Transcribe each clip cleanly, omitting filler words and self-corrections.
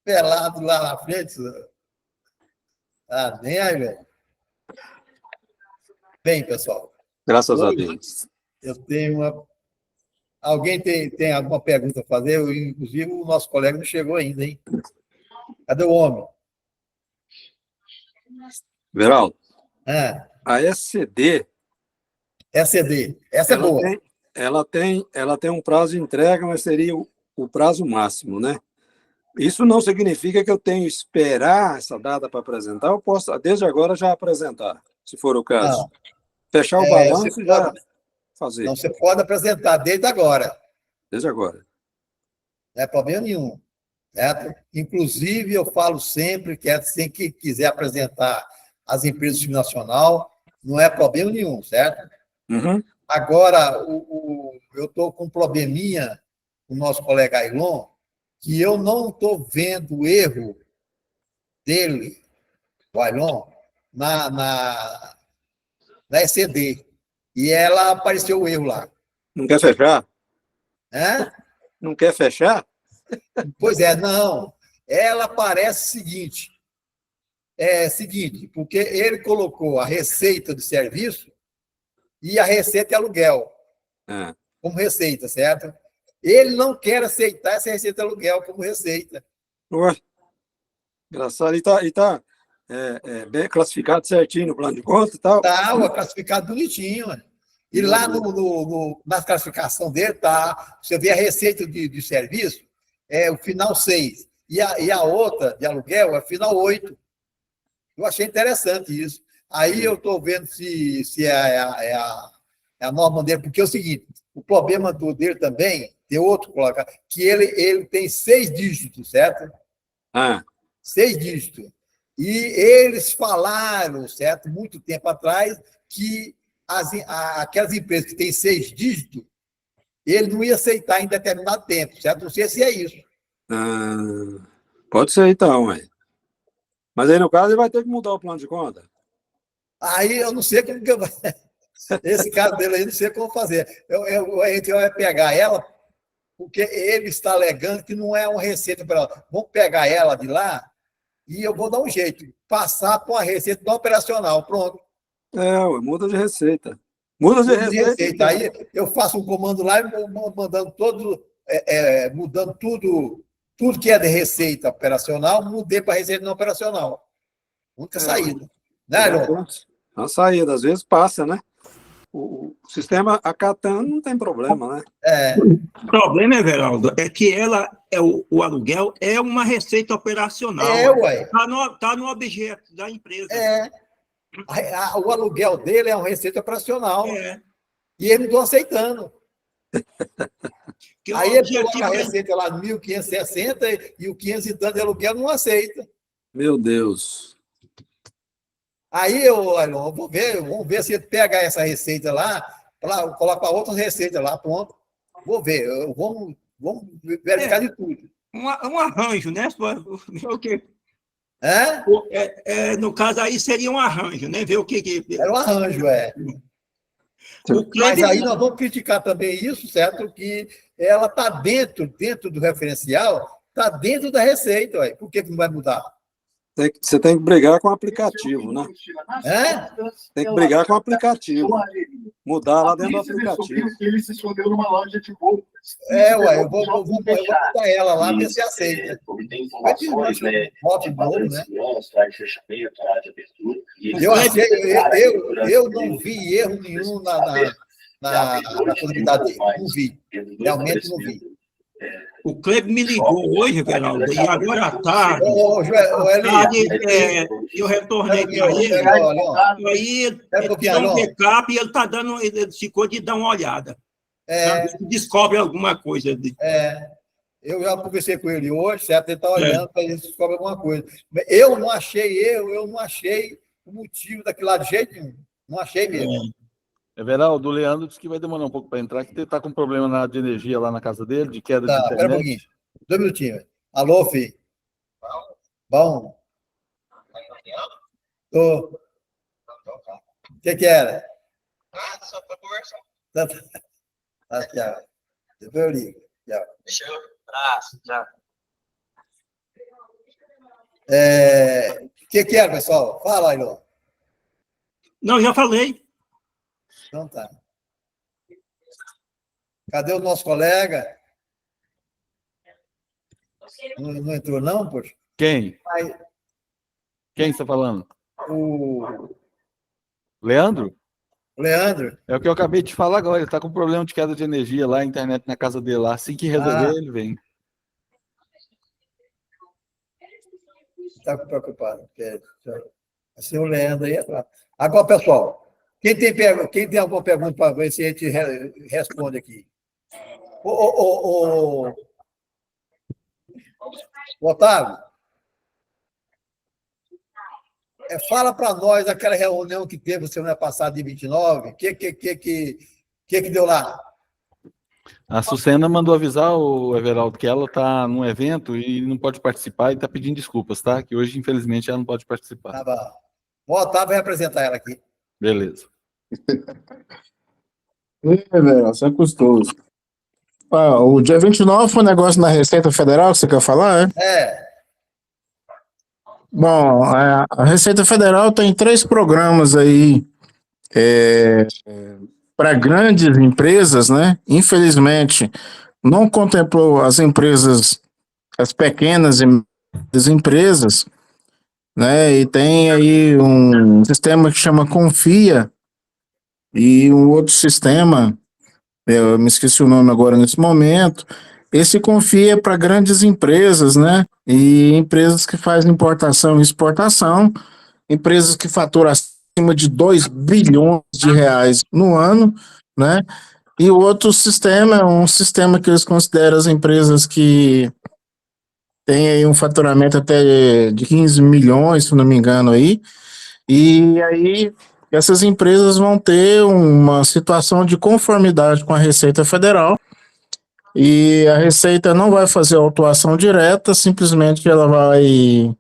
pelado lá na frente. Ah, nem aí, velho. Bem, pessoal. Graças a Deus. Eu tenho uma. Alguém tem alguma pergunta a fazer? Inclusive, o nosso colega não chegou ainda, hein? Cadê o homem? Veraldo, Ah, a SCD, SCD. Essa é boa. ela tem um prazo de entrega, mas seria o prazo máximo, né? Isso não significa que eu tenho que esperar essa data para apresentar, eu posso, desde agora, já apresentar, se for o caso. Não, Fechar o você balanço e já pode, fazer, não, você pode apresentar desde agora. desde agora. Não é problema nenhum. Certo? Inclusive, eu falo sempre que assim que quiser apresentar as empresas multinacional, não é problema nenhum, certo? Uhum. Agora, eu estou com um probleminha com o nosso colega Ailon, que eu não estou vendo o erro dele, o Ailon, na ECD. E ela apareceu o erro lá. Não quer fechar? Hã? Não quer fechar? Pois é, não. Ela parece seguinte, porque ele colocou a receita do serviço e a receita é aluguel, É. como receita, certo? Ele não quer aceitar essa receita de aluguel como receita. Ué, engraçado. E tá bem classificado certinho no plano de conta e tal. Está classificado bonitinho. E lá na classificação dele tá, você vê a receita de serviço, é o final 6. E a outra, de aluguel, é o final 8. Eu achei interessante isso. Aí eu estou vendo se é a norma dele, porque é o seguinte, o problema dele também, tem outro colocar, que ele tem 6 dígitos, certo? Ah, 6 dígitos. E eles falaram, certo, muito tempo atrás, que aquelas empresas que têm 6 dígitos, ele não ia aceitar em determinado tempo, certo? Não sei se é isso. pode ser então, ué. Mas aí, no caso, ele vai ter que mudar o plano de conta. Aí eu não sei como que eu vou. Esse caso dele aí, não sei como fazer. A gente vai pegar ela, porque ele está alegando que não é uma receita para ela. Vamos pegar ela de lá e eu vou dar um jeito, passar para uma receita não operacional. Pronto. Ué, muda de receita. Muda de Muda de receita e receita. já. Aí eu faço um comando lá e vou mandando todo, mudando tudo que é de receita operacional, mudei para receita não operacional. Única saída. Né, Arão? Exatamente. A saída, às vezes passa, né? O sistema acatando não tem problema, né? O problema, Everaldo, é que o aluguel é uma receita operacional. Ué. Está no objeto da empresa. O aluguel dele é uma receita operacional. É. E eles não estão aceitando. Que Aí o ele coloca a objetivo receita lá, 1.560, e o 500 e tanto de aluguel não aceita. Meu Deus. Aí eu vou ver, vamos ver se ele pega essa receita lá, coloca outra receita lá, pronto. Vou ver, vamos verificar de tudo. um arranjo, né? O que, É? no caso aí seria um arranjo, né? Ver o que. Era um arranjo, O Mas aí nós Kleber, vamos criticar também isso, certo? Que ela está dentro do referencial, está dentro da receita, ué. Por que não vai mudar? Você tem que brigar com o aplicativo, né? Tem que brigar com o aplicativo. Mudar lá dentro do aplicativo. Ele se escondeu numa loja de roupas. Ué, eu vou mudar ela lá, ver se aceita. Obtém informações, né? Voto de novo, né? Horário de fechamento, horário de abertura. Eu não vi erro nenhum na contabilidade dele. Não vi. Realmente não vi. o Kleber me ligou hoje, Everaldo, e agora à tarde. Eu retornei para ele. Aí ele tirou um backup e ele ficou de dar uma olhada. Descobre alguma coisa. Eu já conversei com ele hoje, certo? Ele está olhando para ver se descobre alguma coisa. Eu não achei o motivo daquilo lá de jeito nenhum. Não achei mesmo. Everaldo, o Leandro disse que vai demorar um pouco para entrar, que ele está com problema de energia lá na casa dele, de queda de internet. Espera um pouquinho. 2 minutinhos. Alô, filho? Bom? Tô. O que era? Só para conversar. Aqui, ó. Depois eu ligo. Fechou? Abraço, já. O que é, pessoal? Fala, Ailon. Não, já falei. Então tá. Cadê o nosso colega? Não entrou, não, poxa? Quem? Aí, Quem está falando? o Leandro? Leandro. É o que eu acabei de falar agora. Ele está com problema de queda de energia lá, a internet na casa dele lá. Assim que resolver, ele vem. Está preocupado. Assim, o Leandro aí atrás. Agora, pessoal, quem tem alguma pergunta para ver se a gente responde aqui? Ô, Otávio, fala para nós aquela reunião que teve semana passada, de 29, o que deu lá? A Sucena mandou avisar o Everaldo que ela está num evento e não pode participar e está pedindo desculpas, tá? Que hoje, infelizmente, ela não pode participar. Tá bom. O Otávio vai apresentar ela aqui. Beleza. Velho, isso é custoso. O dia 29 foi um negócio na Receita Federal que você quer falar, É. Bom, a Receita Federal tem 3 programas aí para grandes empresas, né? Infelizmente, não contemplou as empresas, as pequenas e médias empresas, né? E tem aí um sistema que chama Confia e um outro sistema, eu me esqueci o nome agora nesse momento. Esse Confia para grandes empresas, né? E empresas que fazem importação e exportação, empresas que faturam acima de 2 bilhões de reais no ano, né? E o outro sistema é um sistema que eles consideram as empresas que têm aí um faturamento até de 15 milhões, se não me engano aí. E aí essas empresas vão ter uma situação de conformidade com a Receita Federal. E a Receita não vai fazer autuação direta, simplesmente ela vai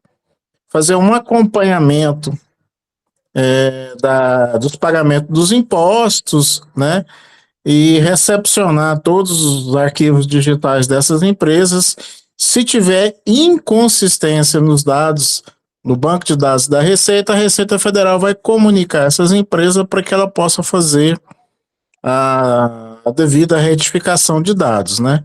fazer um acompanhamento dos pagamentos dos impostos, né? E recepcionar todos os arquivos digitais dessas empresas. Se tiver inconsistência nos dados, no banco de dados da Receita, a Receita Federal vai comunicar essas empresas para que ela possa fazer a devida retificação de dados, né?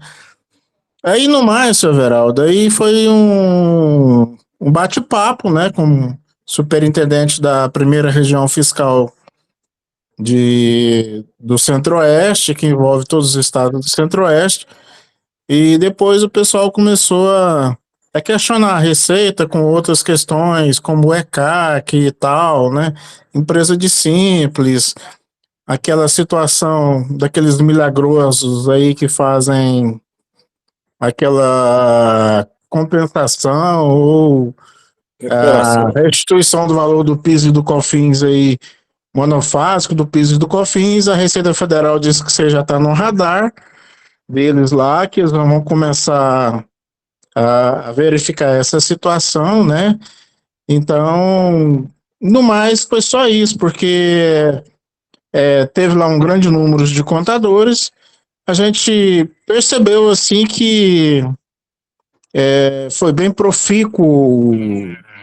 Aí no mais, seu Everaldo, aí foi um bate-papo, né, com o superintendente da primeira região fiscal do Centro-Oeste, que envolve todos os estados do Centro-Oeste, e depois o pessoal começou a questionar a Receita com outras questões, como o ECAC e tal, né, empresa de simples, aquela situação daqueles milagrosos aí que fazem aquela compensação ou a restituição do valor do PIS e do COFINS aí, monofásico do PIS e do COFINS. A Receita Federal disse que você já está no radar deles lá, que eles vão começar a verificar essa situação, né? Então, no mais, foi só isso, porque teve lá um grande número de contadores. A gente percebeu, assim, que foi bem profícuo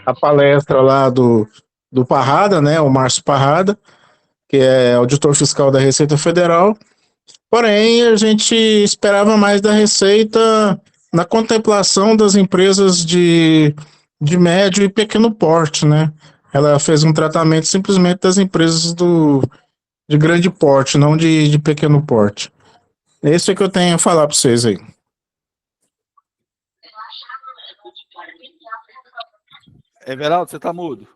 a palestra lá do Parrada, né, o Márcio Parrada, que é auditor fiscal da Receita Federal. Porém, a gente esperava mais da Receita na contemplação das empresas de médio e pequeno porte, né? Ela fez um tratamento simplesmente das empresas de grande porte, não de pequeno porte. Esse é que eu tenho a falar para vocês aí. Everaldo, você está mudo.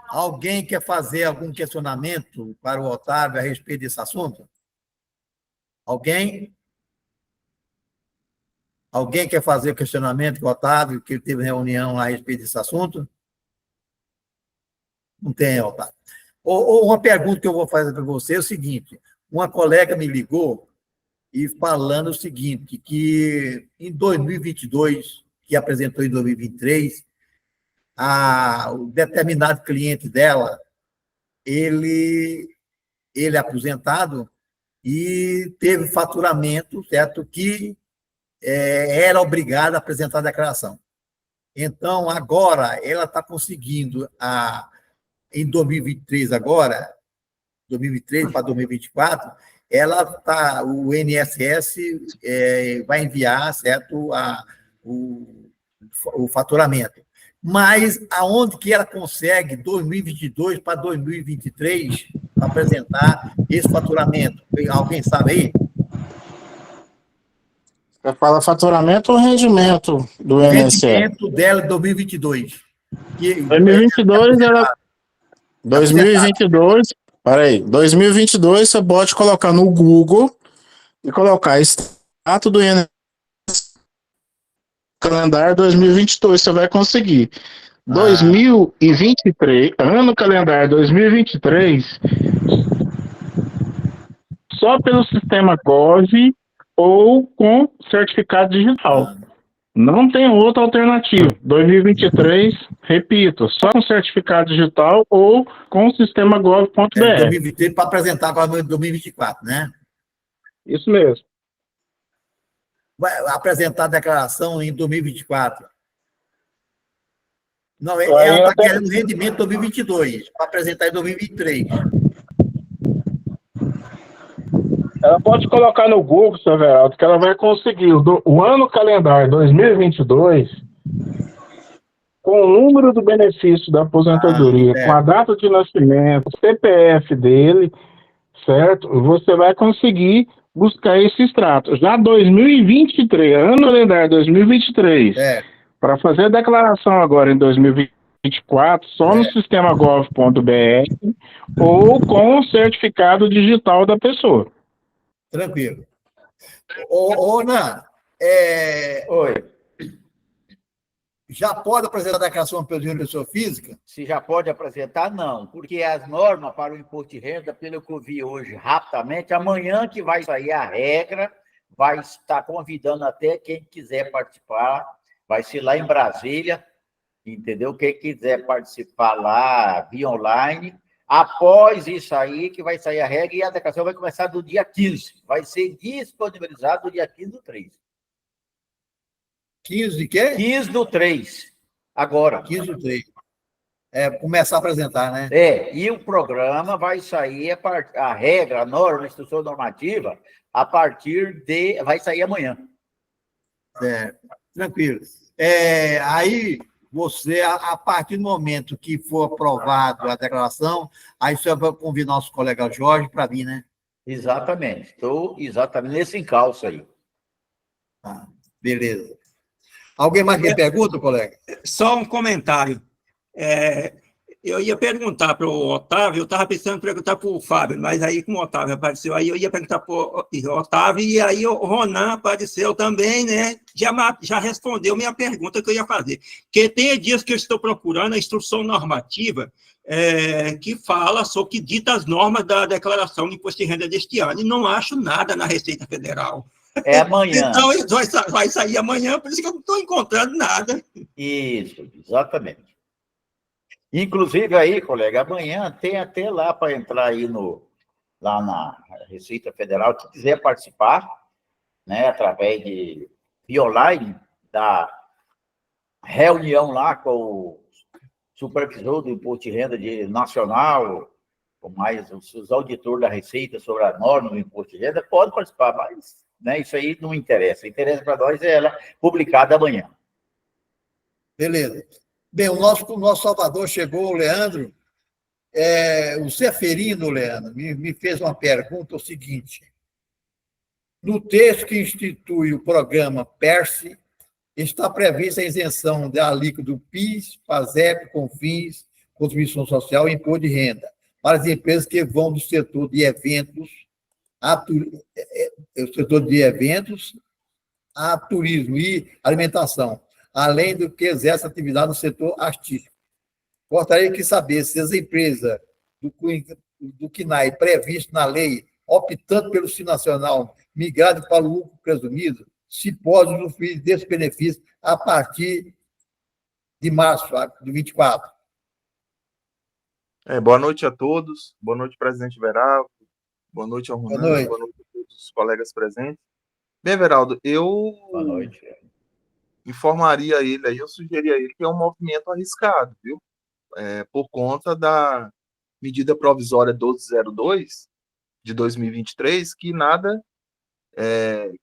Alguém quer fazer algum questionamento para o Otávio a respeito desse assunto? Alguém? Alguém quer fazer questionamento com o Otávio, que ele teve reunião lá a respeito desse assunto? Não tem, Otávio. Ou uma pergunta que eu vou fazer para você é o seguinte: uma colega me ligou e falando o seguinte, que em 2022, que apresentou em 2023, o determinado cliente dela, ele é aposentado e teve faturamento, certo? Que era obrigada a apresentar a declaração. Então, agora, ela está conseguindo, em 2023 agora, 2023 para 2024, o INSS vai enviar, certo, o faturamento. Mas aonde que ela consegue, 2022 para 2023, apresentar esse faturamento? Alguém sabe aí? Você fala faturamento ou rendimento do INSS? Rendimento dela em 2022. 2022, ela... 2022, peraí, 2022 você pode colocar no Google e colocar extrato do INSS calendário 2022, você vai conseguir. 2023, ano calendário 2023, só pelo sistema Gov ou com certificado digital. Não tem outra alternativa. 2023, repito, só com certificado digital ou com o sistema gov.br. 2023 para apresentar para 2024, né? Isso mesmo. Vai apresentar a declaração em 2024. Não, ela está querendo rendimento em 2022, para apresentar em 2023. Ela pode colocar no Google, seu Everaldo, que ela vai conseguir o ano calendário 2022 com o número do benefício da aposentadoria, com a data de nascimento, o CPF dele, certo? Você vai conseguir buscar esse extrato. Já 2023, ano calendário 2023, para fazer a declaração agora em 2024, só no sistema gov.br ou com o certificado digital da pessoa. Tranquilo. Ô Nan, Oi. Já pode apresentar a declaração pelo dinheiro de pessoa física? Se já pode apresentar, não, porque as normas para o imposto de renda, pelo que eu vi hoje rapidamente, amanhã que vai sair a regra, vai estar convidando até quem quiser participar, vai ser lá em Brasília, entendeu? Quem quiser participar lá via online, após isso aí, que vai sair a regra e a declaração vai começar do dia 15, vai ser disponibilizado do dia 15 do 3. 15 de quê? 15 do 3, agora. 15 do 3. Começar a apresentar, né? E o programa vai sair, a regra, a norma, a instrução normativa, a partir de... vai sair amanhã. Tranquilo. Aí, você, a partir do momento que for aprovado a declaração, aí você vai convidar nosso colega Jorge para vir, né? Exatamente. Estou exatamente nesse encalço aí. Beleza. Alguém mais tem pergunta, colega? Só um comentário. Eu ia perguntar para o Otávio, eu estava pensando em perguntar para o Fábio, mas aí, como o Otávio apareceu, aí eu ia perguntar para o Otávio, e aí o Ronan apareceu também, né? Já respondeu minha pergunta que eu ia fazer. Porque tem dias que eu estou procurando a instrução normativa que fala sobre, que dita as normas da declaração de imposto de renda deste ano, e não acho nada na Receita Federal. É amanhã. Então, vai sair amanhã, por isso que eu não estou encontrando nada. Isso, exatamente. Inclusive aí, colega, amanhã tem até lá para entrar aí lá na Receita Federal, que quiser participar, né, através de via online, da reunião lá com o supervisor do Imposto de Renda nacional, com mais os auditores da Receita sobre a norma do Imposto de Renda, pode participar, mas, né, isso aí não interessa. Interessa para nós ela publicada amanhã. Beleza. Bem, o nosso Salvador chegou, o Leandro. O Zeferino, Leandro, me fez uma pergunta, o seguinte. No texto que institui o programa PERSE, está prevista a isenção da alíquota do PIS, PASEP, CONFINS, Contribuição Social e Imposto de Renda, para as empresas que vão do setor de eventos a turismo e alimentação, além do que exerce atividade no setor artístico. Gostaria de saber se as empresas do CNAE previsto na lei, optando pelo Simples Nacional, migrado para o lucro presumido, se pode usufruir desse benefício a partir de março de 24. Boa noite a todos. Boa noite, presidente Everaldo. Boa noite ao Ronan. Boa noite a todos os colegas presentes. Bem, Everaldo, eu Boa noite. informaria ele aí, eu sugeriria a ele que é um movimento arriscado, viu? Por conta da medida provisória 1202 de 2023, que nada,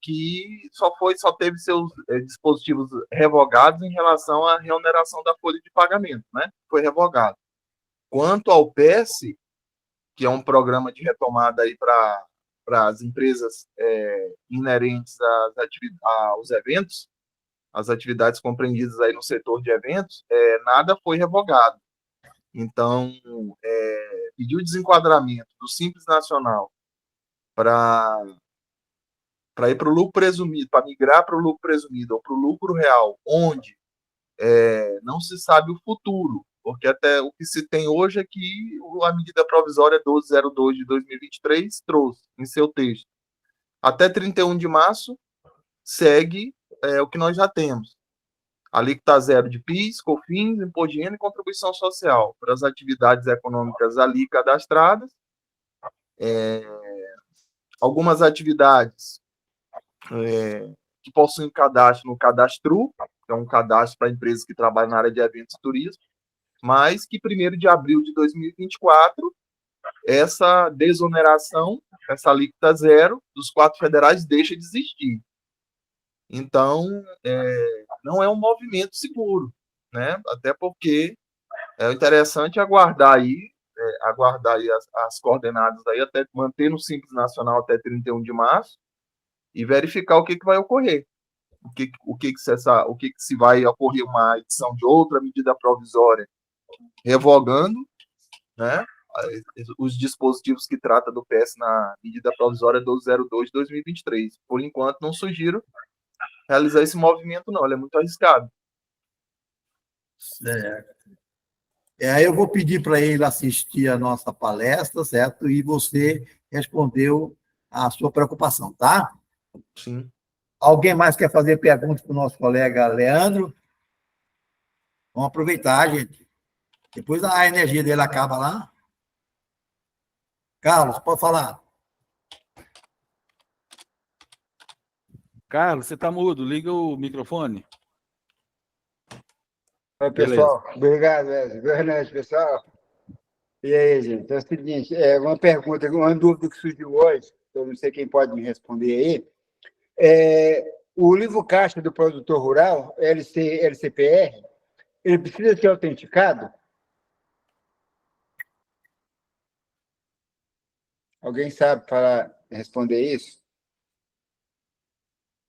que só teve seus dispositivos revogados em relação à reoneração da folha de pagamento, né? Foi revogado. Quanto ao PES, que é um programa de retomada aí para as empresas inerentes aos eventos, as atividades compreendidas aí no setor de eventos, nada foi revogado. Então, pedir o desenquadramento do Simples Nacional para ir para o lucro presumido, para migrar para o lucro presumido ou para o lucro real, onde não se sabe o futuro, porque até o que se tem hoje é que a medida provisória 1202 de 2023 trouxe em seu texto. Até 31 de março, segue o que nós já temos. Alíquota zero de PIS, COFINS, Imposto de Renda e Contribuição Social para as atividades econômicas ali cadastradas. Algumas atividades que possuem cadastro no Cadastro, que é um cadastro para empresas que trabalham na área de eventos e turismo, mas que 1º de abril de 2024, essa desoneração, essa alíquota zero dos 4 federais deixa de existir. Então, não é um movimento seguro, né? Até porque é interessante aguardar aí as coordenadas aí, até manter no Simples Nacional até 31 de março e verificar o que vai ocorrer. O que se vai ocorrer uma edição de outra medida provisória revogando, né, os dispositivos que trata do PS na medida provisória 1202 de 2023. Por enquanto, não sugiro realizar esse movimento, não. Ele é muito arriscado. Certo. Aí eu vou pedir para ele assistir a nossa palestra, certo? E você respondeu a sua preocupação, tá? Sim. Alguém mais quer fazer perguntas para o nosso colega Leandro? Vamos aproveitar, gente. Depois a energia dele acaba lá. Carlos, pode falar. Carlos, você está mudo, liga o microfone. Oi, pessoal. Obrigado, Wesley. Boa noite, pessoal. E aí, gente? É o seguinte, uma pergunta, uma dúvida que surgiu hoje, eu não sei quem pode me responder aí. O livro caixa do produtor rural, LCPR, ele precisa ser autenticado? Alguém sabe responder isso?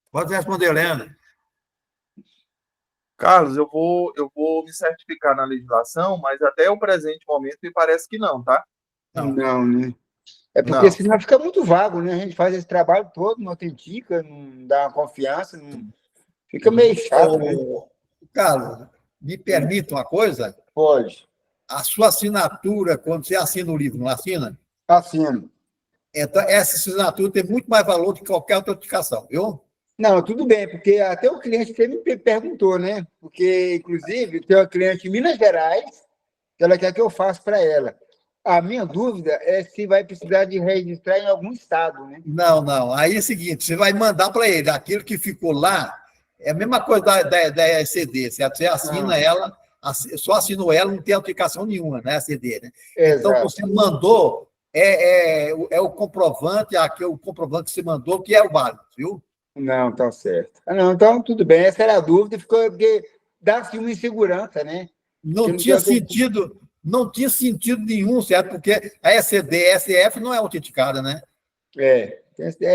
Pode responder, Leandro. Carlos, eu vou me certificar na legislação, mas até o presente momento me parece que não, tá? Não, né? É porque senão fica muito vago, né? A gente faz esse trabalho todo, não autentica, não dá uma confiança, não... Fica meio chato, né? Carlos, me permita uma coisa? Pode. A sua assinatura, quando você assina o livro, não assina? Assino. Então, essa assinatura tem muito mais valor do que qualquer autenticação, viu? Não, tudo bem, porque até o cliente sempre me perguntou, né? Porque, inclusive, tem uma cliente em Minas Gerais que ela quer que eu faça para ela. A minha dúvida é se vai precisar de registrar em algum estado, né? Não. Aí é o seguinte, você vai mandar para ele aquilo que ficou lá, é a mesma coisa da ECD, certo? Você assina ela, só assinou ela, não tem autenticação nenhuma, né? ECD, né? Exato. Então, você mandou, o comprovante, o comprovante que você mandou, que é o válido, viu? Não, tá certo. Não, então, tudo bem. Essa era a dúvida, porque dá-se uma insegurança, né? Não tinha sentido nenhum, certo? Porque a ECD, a SF não é autenticada, né?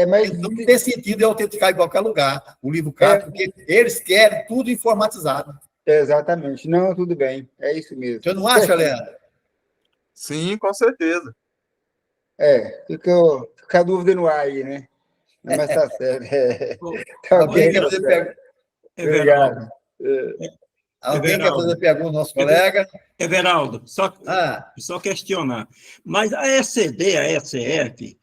Mas... Então, não tem sentido autenticar em qualquer lugar o livro caixa, porque eles querem tudo informatizado. Exatamente. Não, tudo bem. É isso mesmo. Você não acha, Leandro? Sim, com certeza. Fica a dúvida no ar aí, né? Mas tá certo. Alguém quer fazer pergunta? Obrigado. Alguém quer fazer pergunta ao nosso colega? Everaldo, só questionar. Mas a ECD, a ECF,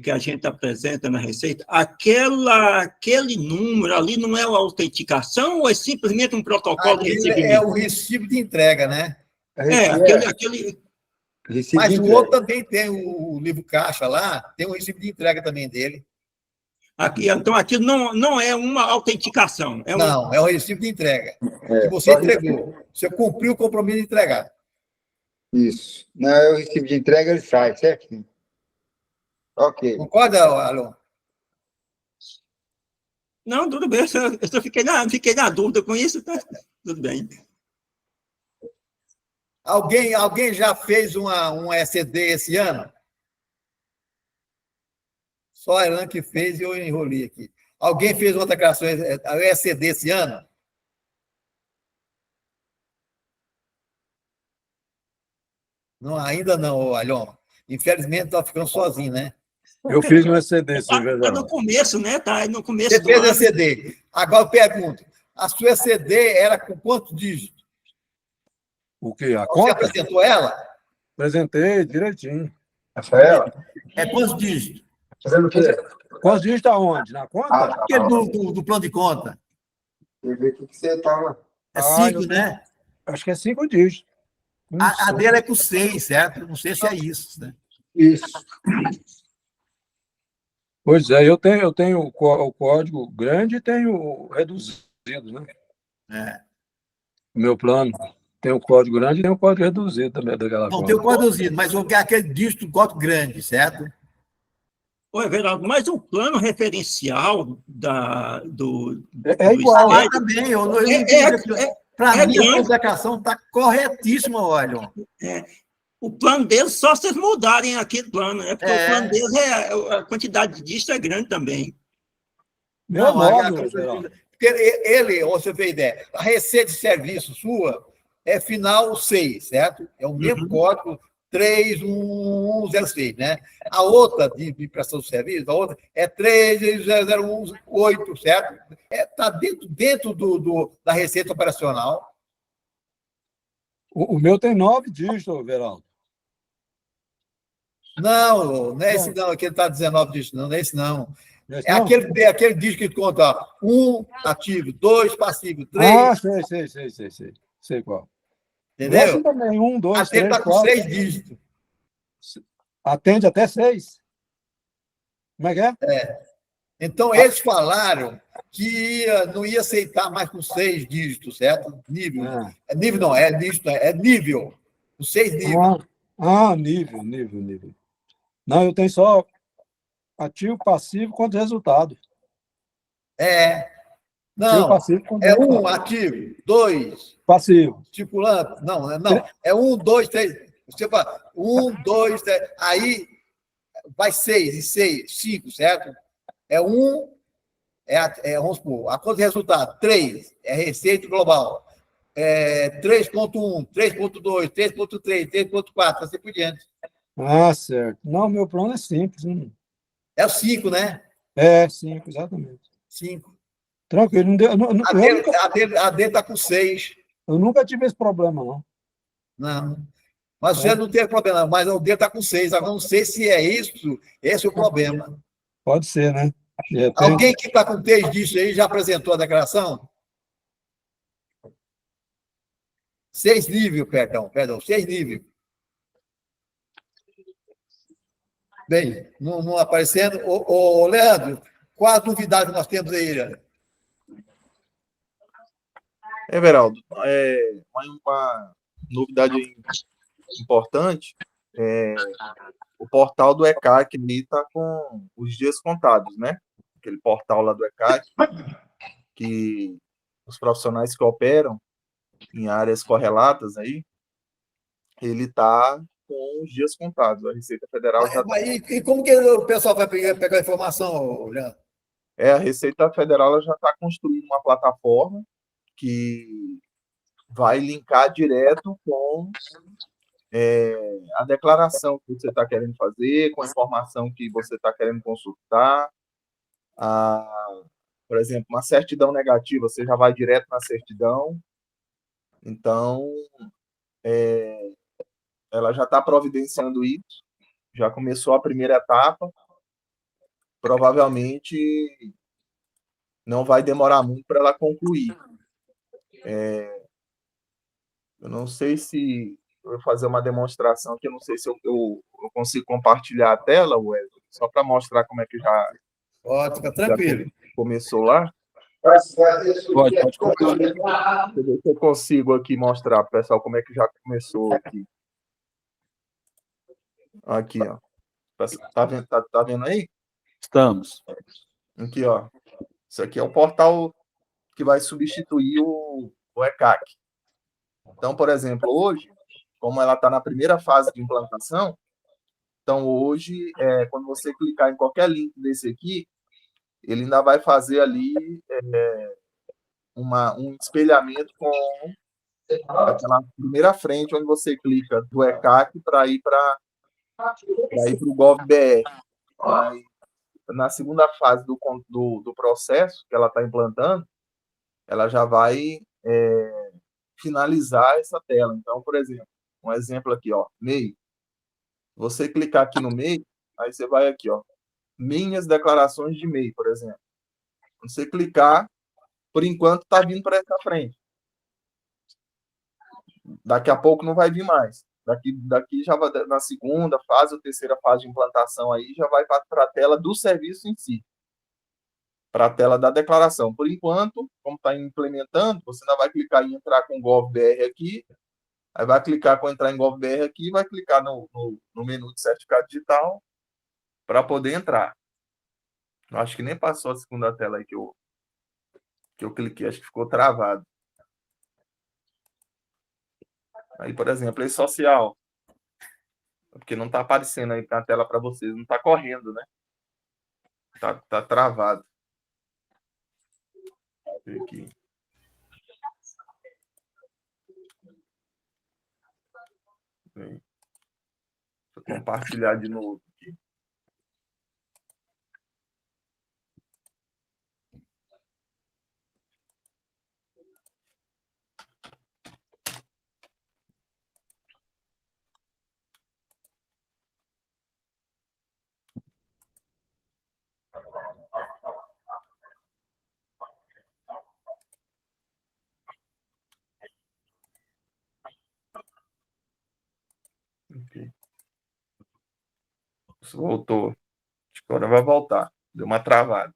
que a gente apresenta na Receita, aquele número ali não é uma autenticação ou é simplesmente um protocolo de recebimento? É o recibo de entrega, né? Aquele... Mas o outro também tem o livro caixa lá, tem o recibo de entrega também dele. Aqui, então, aquilo não é uma autenticação. Não, é o recibo de entrega. É, Que você entregou. Você cumpriu o compromisso de entregar. isso. Não é o recibo de entrega, ele sai, certinho. Ok. Concorda, Alon? Não, tudo bem, eu só fiquei na dúvida com isso, tá? Tudo bem. Alguém já fez um ECD esse ano? Só a Elan que fez e eu enrolei aqui. Alguém fez uma declaração ECD esse ano? Não, ainda não, Alon. Infelizmente, está ficando sozinho, né? Eu fiz um excedente, Tá Everaldo. no começo, né? Tá no começo Você do fez ano. ECD. Agora eu pergunto: a sua ECD era com quantos dígitos? O quê? A Você conta? apresentou ela? Apresentei direitinho. Rafaela, É quantos dígitos? fazendo o quê? Quantos dias está onde? Na conta? Aquele do plano de conta. Eu vi que você estava. É 5, eu- né? Acho que é 5 dígitos. Não A sei. dele é com 6, certo? Não sei se é isso, né? Isso. Pois é, eu tenho o código grande e tenho o reduzido, né? É. O meu plano tem o código grande e tem o código reduzido também daquela Não, conta. tem o conduzido, mas aquele dígito do código grande, certo? Ô, Everaldo, mas o plano referencial do É igual. Ah, também, eu não entendi. Para é mim, a grande. convocação está corretíssima, olha. O plano deles, só vocês mudarem aquele plano, né? Porque o plano deles, a quantidade de dígitos é grande também. Meu é Não, 9, Everaldo. porque ele, você vê ideia, a receita de serviço sua é final 6, certo? É o mesmo código 31106, né? A outra de prestação de serviço, a outra é 30018, certo? Está dentro da receita operacional. O meu tem 9 dígitos, Everaldo. Não é esse não, aquele está 19 dígitos, não é esse não. É Não? aquele dígito que conta 1 ativo, 2 passivo, 3, Ah, sei. Sei qual. entendeu? Esse também, 1, 2, Até 3, está com 4. 6 dígitos. Atende até 6. Como é que é? Então, eles falaram que não ia aceitar mais com 6 dígitos, certo? Nível. Ah. Nível não, é dígito, é nível. Com 6 níveis. Nível. Não, eu tenho só ativo, passivo, quanto resultado. Ativo, Não, passivo, quanto é resultado. 1 ativo, 2 Passivo. estipulando. Não. É 1, 2, 3. Você fala 1, 2, 3. Aí vai 6 e 6, 5, certo? É 1, vamos supor, a conta de resultado, 3, é receita global. 3.1, 3.2, 3.3, 3.4, assim por diante. Ah, certo. Não, meu plano é simples. É o 5, né? É, 5, exatamente. 5. Tranquilo. Não deu, A dele está com 6. eu nunca tive esse problema, não. Não. Mas você não teve problema, mas o dele está com 6. Agora não sei se é isso, esse é o problema. Pode ser, né? De repente. Alguém que está com 3 disso aí já apresentou a declaração? 6 níveis, perdão, 6 níveis. Bem, não aparecendo. Ô, Leandro, qual a novidade que nós temos aí, Leandro? Everaldo, uma novidade importante é o portal do ECAC está com os dias contados, né? Aquele portal lá do ECAC, que os profissionais que operam em áreas correlatas aí, ele está com os dias contados. A Receita Federal já E como que o pessoal vai pegar a informação, Leandro? a Receita Federal ela já está construindo uma plataforma que vai linkar direto com a declaração que você está querendo fazer, com a informação que você está querendo consultar. Por exemplo, uma certidão negativa, você já vai direto na certidão. Então, ela já está providenciando isso, já começou a primeira etapa. Provavelmente não vai demorar muito para ela concluir. Eu não sei se eu vou fazer uma demonstração aqui, eu não sei se eu consigo compartilhar a tela, Wesley, só para mostrar como é que já Pode, fica Já tranquilo. começou lá. Pode continuar. Deixa eu ver se eu consigo aqui mostrar para o pessoal como é que já começou aqui. Aqui, ó. Tá vendo aí? Estamos. Aqui, ó. Isso aqui é o portal que vai substituir o ECAC. Então, por exemplo, hoje, como ela está na primeira fase de implantação, então hoje, quando você clicar em qualquer link desse aqui, ele ainda vai fazer ali um espelhamento com aquela primeira frente onde você clica do ECAC para ir para o GovBR. Mas na segunda fase do processo que ela está implantando, ela já vai finalizar essa tela. Então, por exemplo, um exemplo aqui, ó, MEI. Você clicar aqui no MEI, aí você vai aqui, ó, minhas declarações de MEI, por exemplo. Quando você clicar, por enquanto está vindo para essa frente. Daqui a pouco não vai vir mais. Daqui já vai, na segunda fase ou terceira fase de implantação aí, já vai para a tela do serviço em si. Para a tela da declaração. Por enquanto, como está implementando, você ainda vai clicar em entrar com o GovBR aqui, aí vai clicar com entrar em GovBR aqui, vai clicar no menu de certificado digital para poder entrar. Eu acho que nem passou a segunda tela aí que eu cliquei, acho que ficou travado. Aí, por exemplo, esse social, porque não está aparecendo aí na tela para vocês, não está correndo, né? Tá travado. Aqui. Vou compartilhar de novo aqui. Okay. Voltou. Acho que agora vai voltar. Deu uma travada.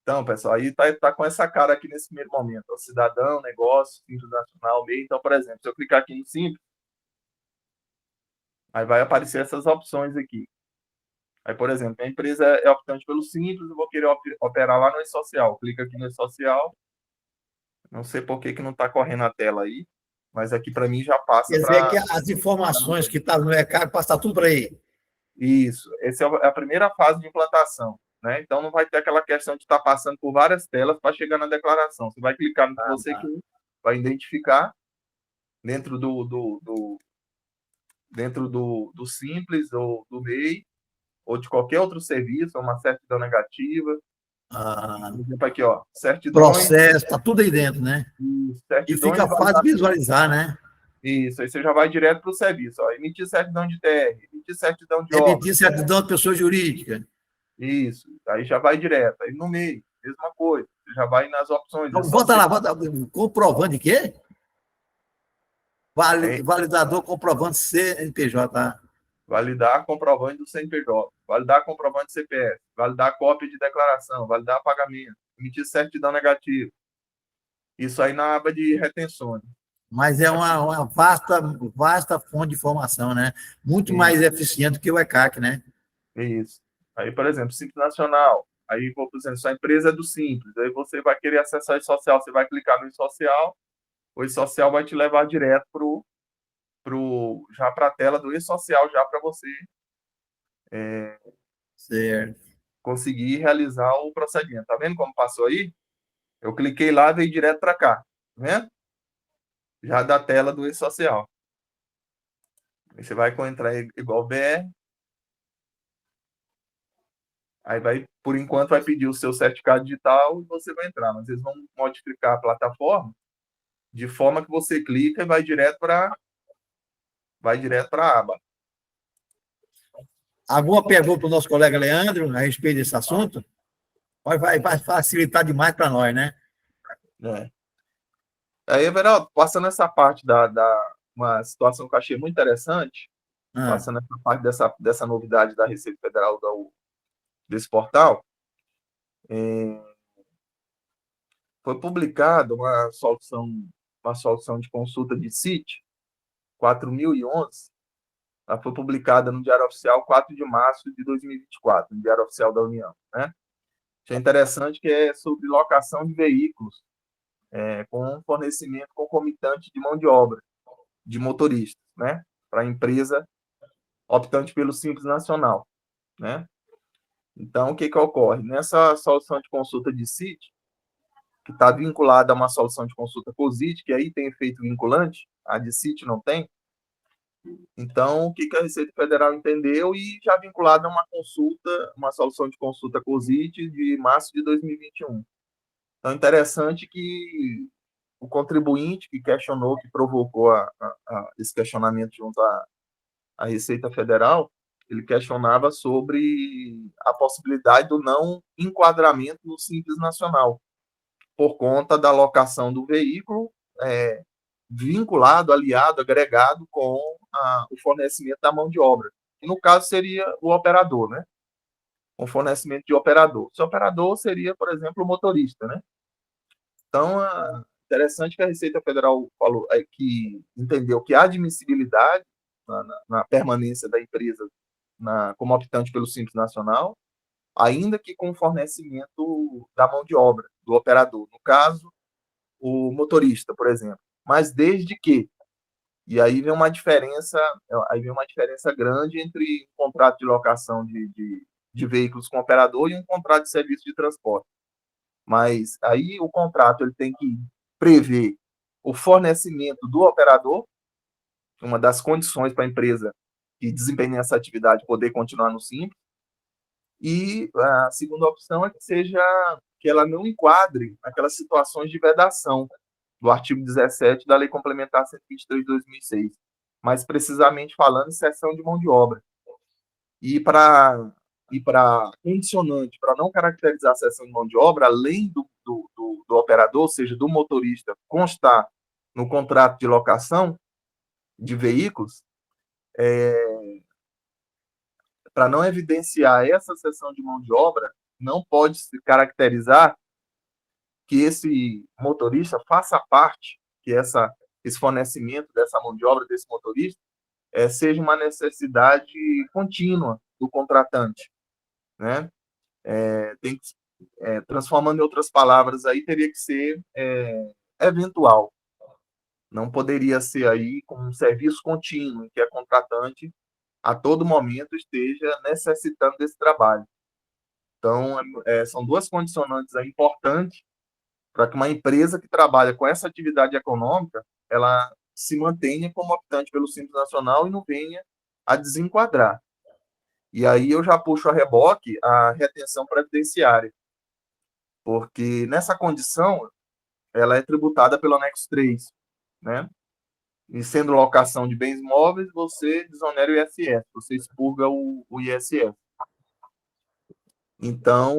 Então, pessoal, aí tá com essa cara aqui nesse primeiro momento. O cidadão, negócio, simples nacional, MEI. Então, por exemplo, se eu clicar aqui no simples, aí vai aparecer essas opções aqui. Aí, por exemplo, a empresa é optante pelo simples, eu vou querer operar lá no e-social. Clica aqui no e-social. Não sei por que não está correndo a tela aí, mas aqui para mim já passa. Quer dizer que as informações que estavam no ECAC passam tudo para aí. Isso. Essa é a primeira fase de implantação. Né? Então, não vai ter aquela questão de estar passando por várias telas para chegar na declaração. Você vai clicar no que você quer, vai identificar dentro dentro do Simples ou do MEI, ou de qualquer outro serviço, uma certidão negativa. Por exemplo, aqui, ó, certidões. Processo, está tudo aí dentro, né? E fica fácil de visualizar, né? Isso, aí você já vai direto para o serviço. Ó, emitir certidão de TR, emitir certidão de obra. Emitir certidão de pessoa jurídica. Isso, aí já vai direto. Aí no MEI, mesma coisa. Você já vai nas opções. Volta lá, comprovando de quê? Validador comprovando CNPJ. Validar comprovante do CNPJ. Validar comprovante do CPF. Validar cópia de declaração. Validar pagamento. Emitir certidão negativa. Isso aí na aba de retenções. Mas é uma vasta fonte de informação, né? Muito mais eficiente que o ECAC, né? Isso. Aí, por exemplo, Simples Nacional. Aí, por exemplo, sua empresa é do Simples. Aí você vai querer acessar o e-social. Você vai clicar no e-social. O e-social vai te levar direto já para a tela do e-social, já para você conseguir realizar o procedimento. Tá vendo como passou aí? Eu cliquei lá e veio direto para cá. Tá vendo? Já da tela do e-social. Aí você vai entrar igual BR. Aí vai, por enquanto, vai pedir o seu certificado digital e você vai entrar. Mas eles vão modificar a plataforma de forma que você clica e vai direto para a aba. Alguma pergunta para o nosso colega Leandro a respeito desse assunto? Vai facilitar demais para nós, né? Aí, Everaldo, passando essa parte uma situação que eu achei muito interessante, passando essa parte dessa novidade da Receita Federal desse portal, Foi publicada uma solução de consulta de CIT 4011. Ela foi publicada no Diário Oficial 4 de março de 2024, no Diário Oficial da União, né? Achei interessante que é sobre locação de veículos com fornecimento concomitante de mão de obra, de motoristas, né? Para a empresa optante pelo Simples Nacional, né? Então, o que ocorre? Nessa solução de consulta de CIT, que está vinculada a uma solução de consulta COSIT, que aí tem efeito vinculante, a de CIT não tem. Então, o que a Receita Federal entendeu e já vinculada a uma consulta, uma solução de consulta COSIT de março de 2021. Então, interessante que o contribuinte que questionou, que provocou esse questionamento junto à Receita Federal, ele questionava sobre a possibilidade do não enquadramento no Simples Nacional, por conta da locação do veículo vinculado, aliado, agregado com o fornecimento da mão de obra. E no caso seria o operador, né? O fornecimento de operador. Esse operador seria, por exemplo, o motorista, né? Então, interessante que a Receita Federal falou que entendeu que a admissibilidade na permanência da empresa como optante pelo Simples Nacional, ainda que com fornecimento da mão de obra do operador, no caso, o motorista, por exemplo. Mas desde que, e aí vem uma diferença grande entre um contrato de locação de veículos com operador e um contrato de serviço de transporte. Mas aí o contrato ele tem que prever o fornecimento do operador, uma das condições para a empresa que desempenha essa atividade poder continuar no Simples. E a segunda opção é que ela não enquadre aquelas situações de vedação do artigo 17 da Lei Complementar 123 de 2006, mais precisamente falando em cessão de mão de obra. E para condicionante, para não caracterizar a cessão de mão de obra, além do operador, ou seja, do motorista, constar no contrato de locação de veículos, para não evidenciar essa cessão de mão de obra, não pode se caracterizar que esse motorista faça parte, que esse fornecimento dessa mão de obra desse motorista seja uma necessidade contínua do contratante, né? Transformando em outras palavras, aí teria que ser eventual. Não poderia ser aí com um serviço contínuo, em que a contratante a todo momento esteja necessitando desse trabalho. Então, são duas condicionantes aí importantes para que uma empresa que trabalha com essa atividade econômica, ela se mantenha como optante pelo Simples Nacional e não venha a desenquadrar. E aí eu já puxo a reboque a retenção previdenciária, porque nessa condição ela é tributada pelo anexo 3, né? E sendo locação de bens móveis, você desonera o ISS, você expurga o ISS. Então,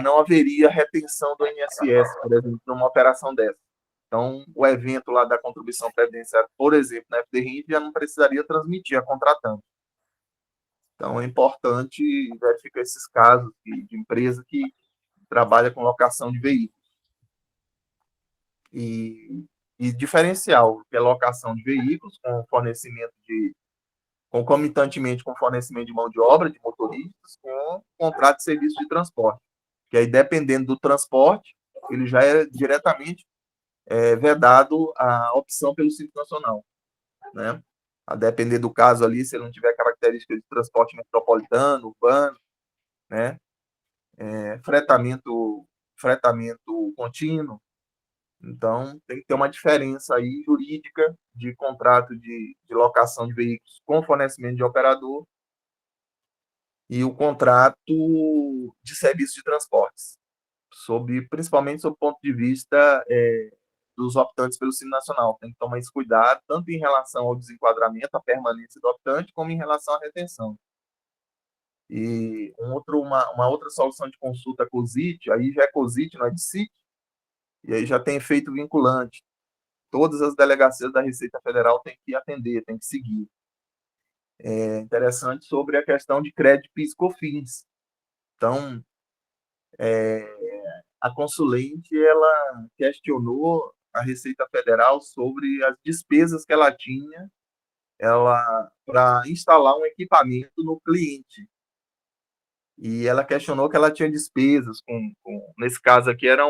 não haveria retenção do INSS, por exemplo, numa operação dessa. Então, o evento lá da contribuição previdenciária, por exemplo, na FDRINF, já não precisaria transmitir a contratante. Então, é importante verificar esses casos de empresa que trabalha com locação de veículos. E diferencial, que é locação de veículos com fornecimento concomitantemente com fornecimento de mão de obra, de motoristas, com contrato de serviço de transporte. Que aí, dependendo do transporte, ele já é diretamente vedado a opção pelo Simples Nacional, né? A depender do caso ali, se ele não tiver características de transporte metropolitano, urbano, né? Fretamento contínuo. Então, tem que ter uma diferença aí jurídica de contrato de locação de veículos com fornecimento de operador e o contrato de serviço de transportes, principalmente sob o ponto de vista dos optantes pelo Simples Nacional. Tem que tomar esse cuidado, tanto em relação ao desenquadramento, à permanência do optante, como em relação à retenção. E uma outra solução de consulta COSIT, aí já é COSIT, não é de CIT, e aí já tem efeito vinculante. Todas as delegacias da Receita Federal têm que atender, têm que seguir. É interessante sobre a questão de crédito PIS/COFINS. Então, a consulente ela questionou a Receita Federal sobre as despesas que ela tinha para instalar um equipamento no cliente. E ela questionou que ela tinha despesas nesse caso aqui era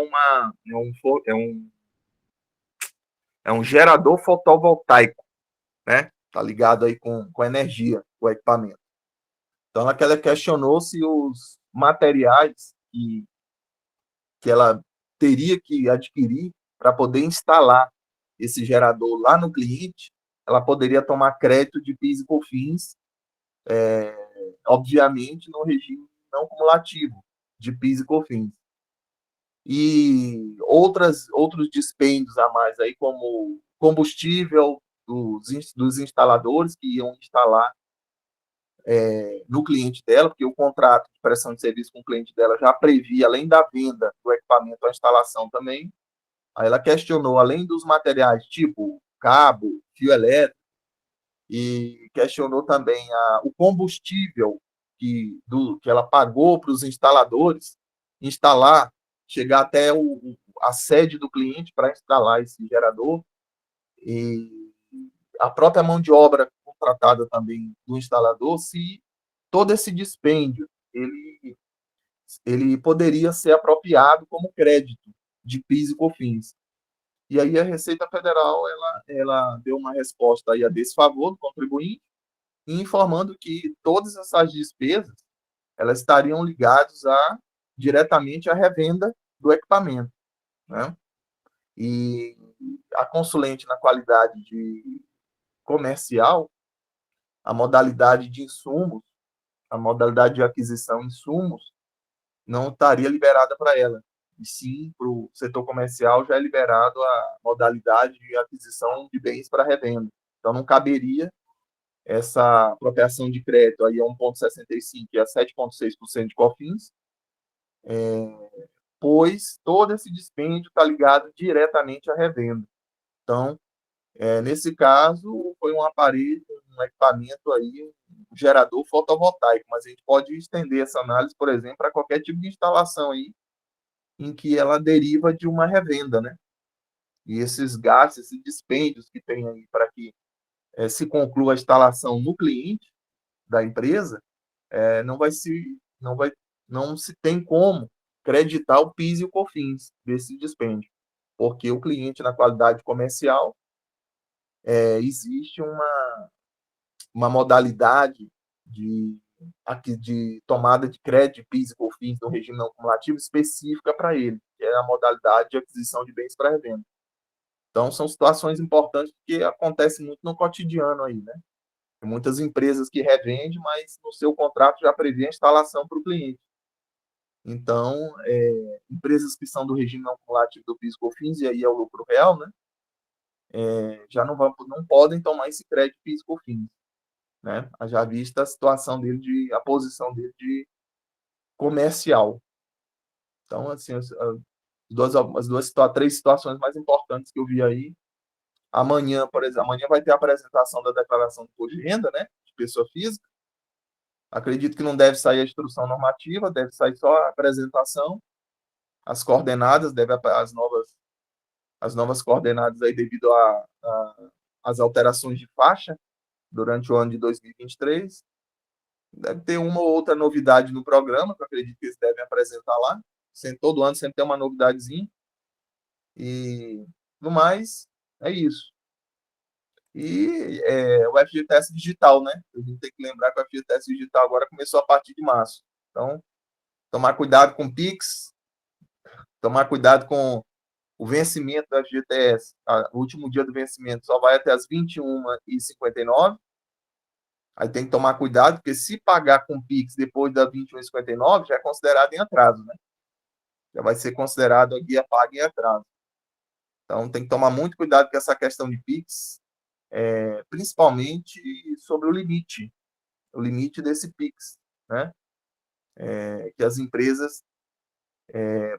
é um gerador fotovoltaico, né? Tá ligado aí com energia, o equipamento. Então ela questionou se os materiais que ela teria que adquirir para poder instalar esse gerador lá no cliente, ela poderia tomar crédito de PIS e COFINS, obviamente no regime não cumulativo de PIS e COFINS. E outros dispêndios a mais aí, como combustível dos instaladores que iam instalar no cliente dela, porque o contrato de prestação de serviço com o cliente dela já previa, além da venda do equipamento, a instalação também. Aí ela questionou, além dos materiais tipo cabo, fio elétrico, e questionou também o combustível que ela pagou para os instaladores instalar, chegar até a sede do cliente para instalar esse gerador, e a própria mão de obra contratada também do instalador, se todo esse dispêndio ele poderia ser apropriado como crédito de PIS e COFINS. E aí a Receita Federal ela deu uma resposta aí a desfavor do contribuinte, informando que todas essas despesas elas estariam ligadas diretamente à revenda do equipamento, né? E a consulente na qualidade de comercial, a modalidade de insumos, a modalidade de aquisição de insumos, não estaria liberada para ela. E sim, para o setor comercial já é liberado a modalidade de aquisição de bens para revenda. Então, não caberia essa apropriação de crédito aí a 1,65% e a 7,6% de COFINS, pois todo esse dispêndio está ligado diretamente à revenda. Então, nesse caso, foi um aparelho, um equipamento aí, um gerador fotovoltaico, mas a gente pode estender essa análise, por exemplo, para qualquer tipo de instalação aí, em que ela deriva de uma revenda, né? E esses gastos, esses dispêndios que tem aí para que se conclua a instalação no cliente da empresa, não se tem como creditar o PIS e o COFINS desse dispêndio, porque o cliente na qualidade comercial existe uma modalidade de tomada de crédito de PIS e COFINS no regime não cumulativo específica para ele, que é a modalidade de aquisição de bens para revenda. Então, são situações importantes que acontecem muito no cotidiano aí, né? Tem muitas empresas que revendem, mas no seu contrato já prevê a instalação para o cliente. Então, empresas que são do regime não cumulativo do PIS e COFINS, e aí é o lucro real, né? Já não podem tomar esse crédito PIS e COFINS, né? Já vista a situação dele, a posição dele de comercial. Então, assim, três situações mais importantes que eu vi aí. Amanhã, por exemplo, amanhã vai ter a apresentação da declaração de imposto de renda, né, de pessoa física. Acredito que não deve sair a instrução normativa, deve sair só a apresentação, as coordenadas, as novas coordenadas aí devido às alterações de faixa durante o ano de 2023. Deve ter uma ou outra novidade no programa, que eu acredito que eles devem apresentar lá. Todo ano sempre tem uma novidadezinha. E, no mais, é isso. E o FGTS digital, né? A gente tem que lembrar que o FGTS digital agora começou a partir de março. Então, tomar cuidado com o PIX, tomar cuidado com o vencimento do FGTS. O último dia do vencimento só vai até as 21h59. Aí tem que tomar cuidado, porque se pagar com PIX depois da 21h59, já é considerado em atraso, né? Já vai ser considerado a guia paga em atraso. Então, tem que tomar muito cuidado com essa questão de PIX, principalmente sobre o limite desse PIX, né? Que as empresas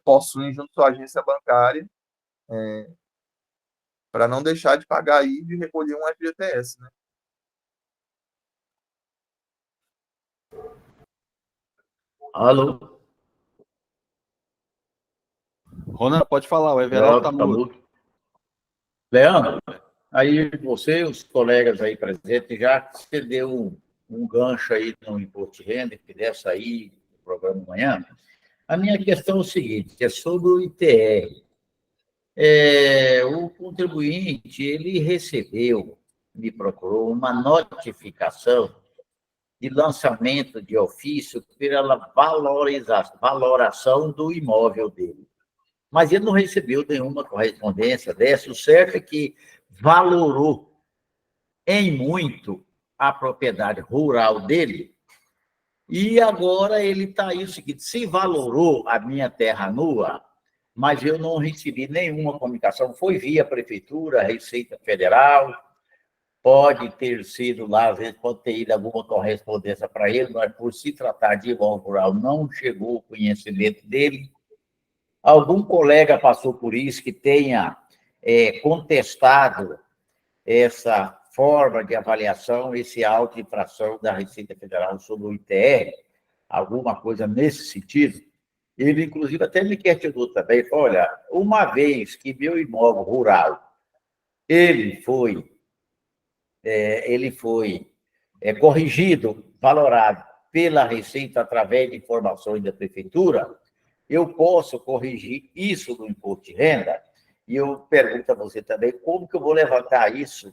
possuem junto à sua agência bancária, para não deixar de pagar aí e de recolher um FGTS, né? Alô? Ronan, pode falar, o Everaldo está Tá mudo. mudo. Leandro, aí você e os colegas aí presentes já você deu um gancho aí no imposto de renda, que deve sair do programa amanhã. A minha questão é o seguinte, é sobre o ITR. O contribuinte, ele recebeu, me procurou, uma notificação de lançamento de ofício pela valoração do imóvel dele. Mas ele não recebeu nenhuma correspondência dessa. O certo é que valorou em muito a propriedade rural dele, e agora ele está aí o seguinte: se valorou a minha terra nua, mas eu não recebi nenhuma comunicação, foi via Prefeitura, Receita Federal, pode ter sido lá, às vezes pode ter ido alguma correspondência para ele, mas por se tratar de imóvel rural, não chegou o conhecimento dele. Algum colega passou por isso que tenha contestado essa forma de avaliação, esse auto de infração da Receita Federal sobre o ITR, alguma coisa nesse sentido? Ele, inclusive, até me questionou também, olha, uma vez que meu imóvel rural, ele foi corrigido, valorado pela Receita através de informações da Prefeitura, eu posso corrigir isso no imposto de renda? E eu pergunto a você também, como que eu vou levantar isso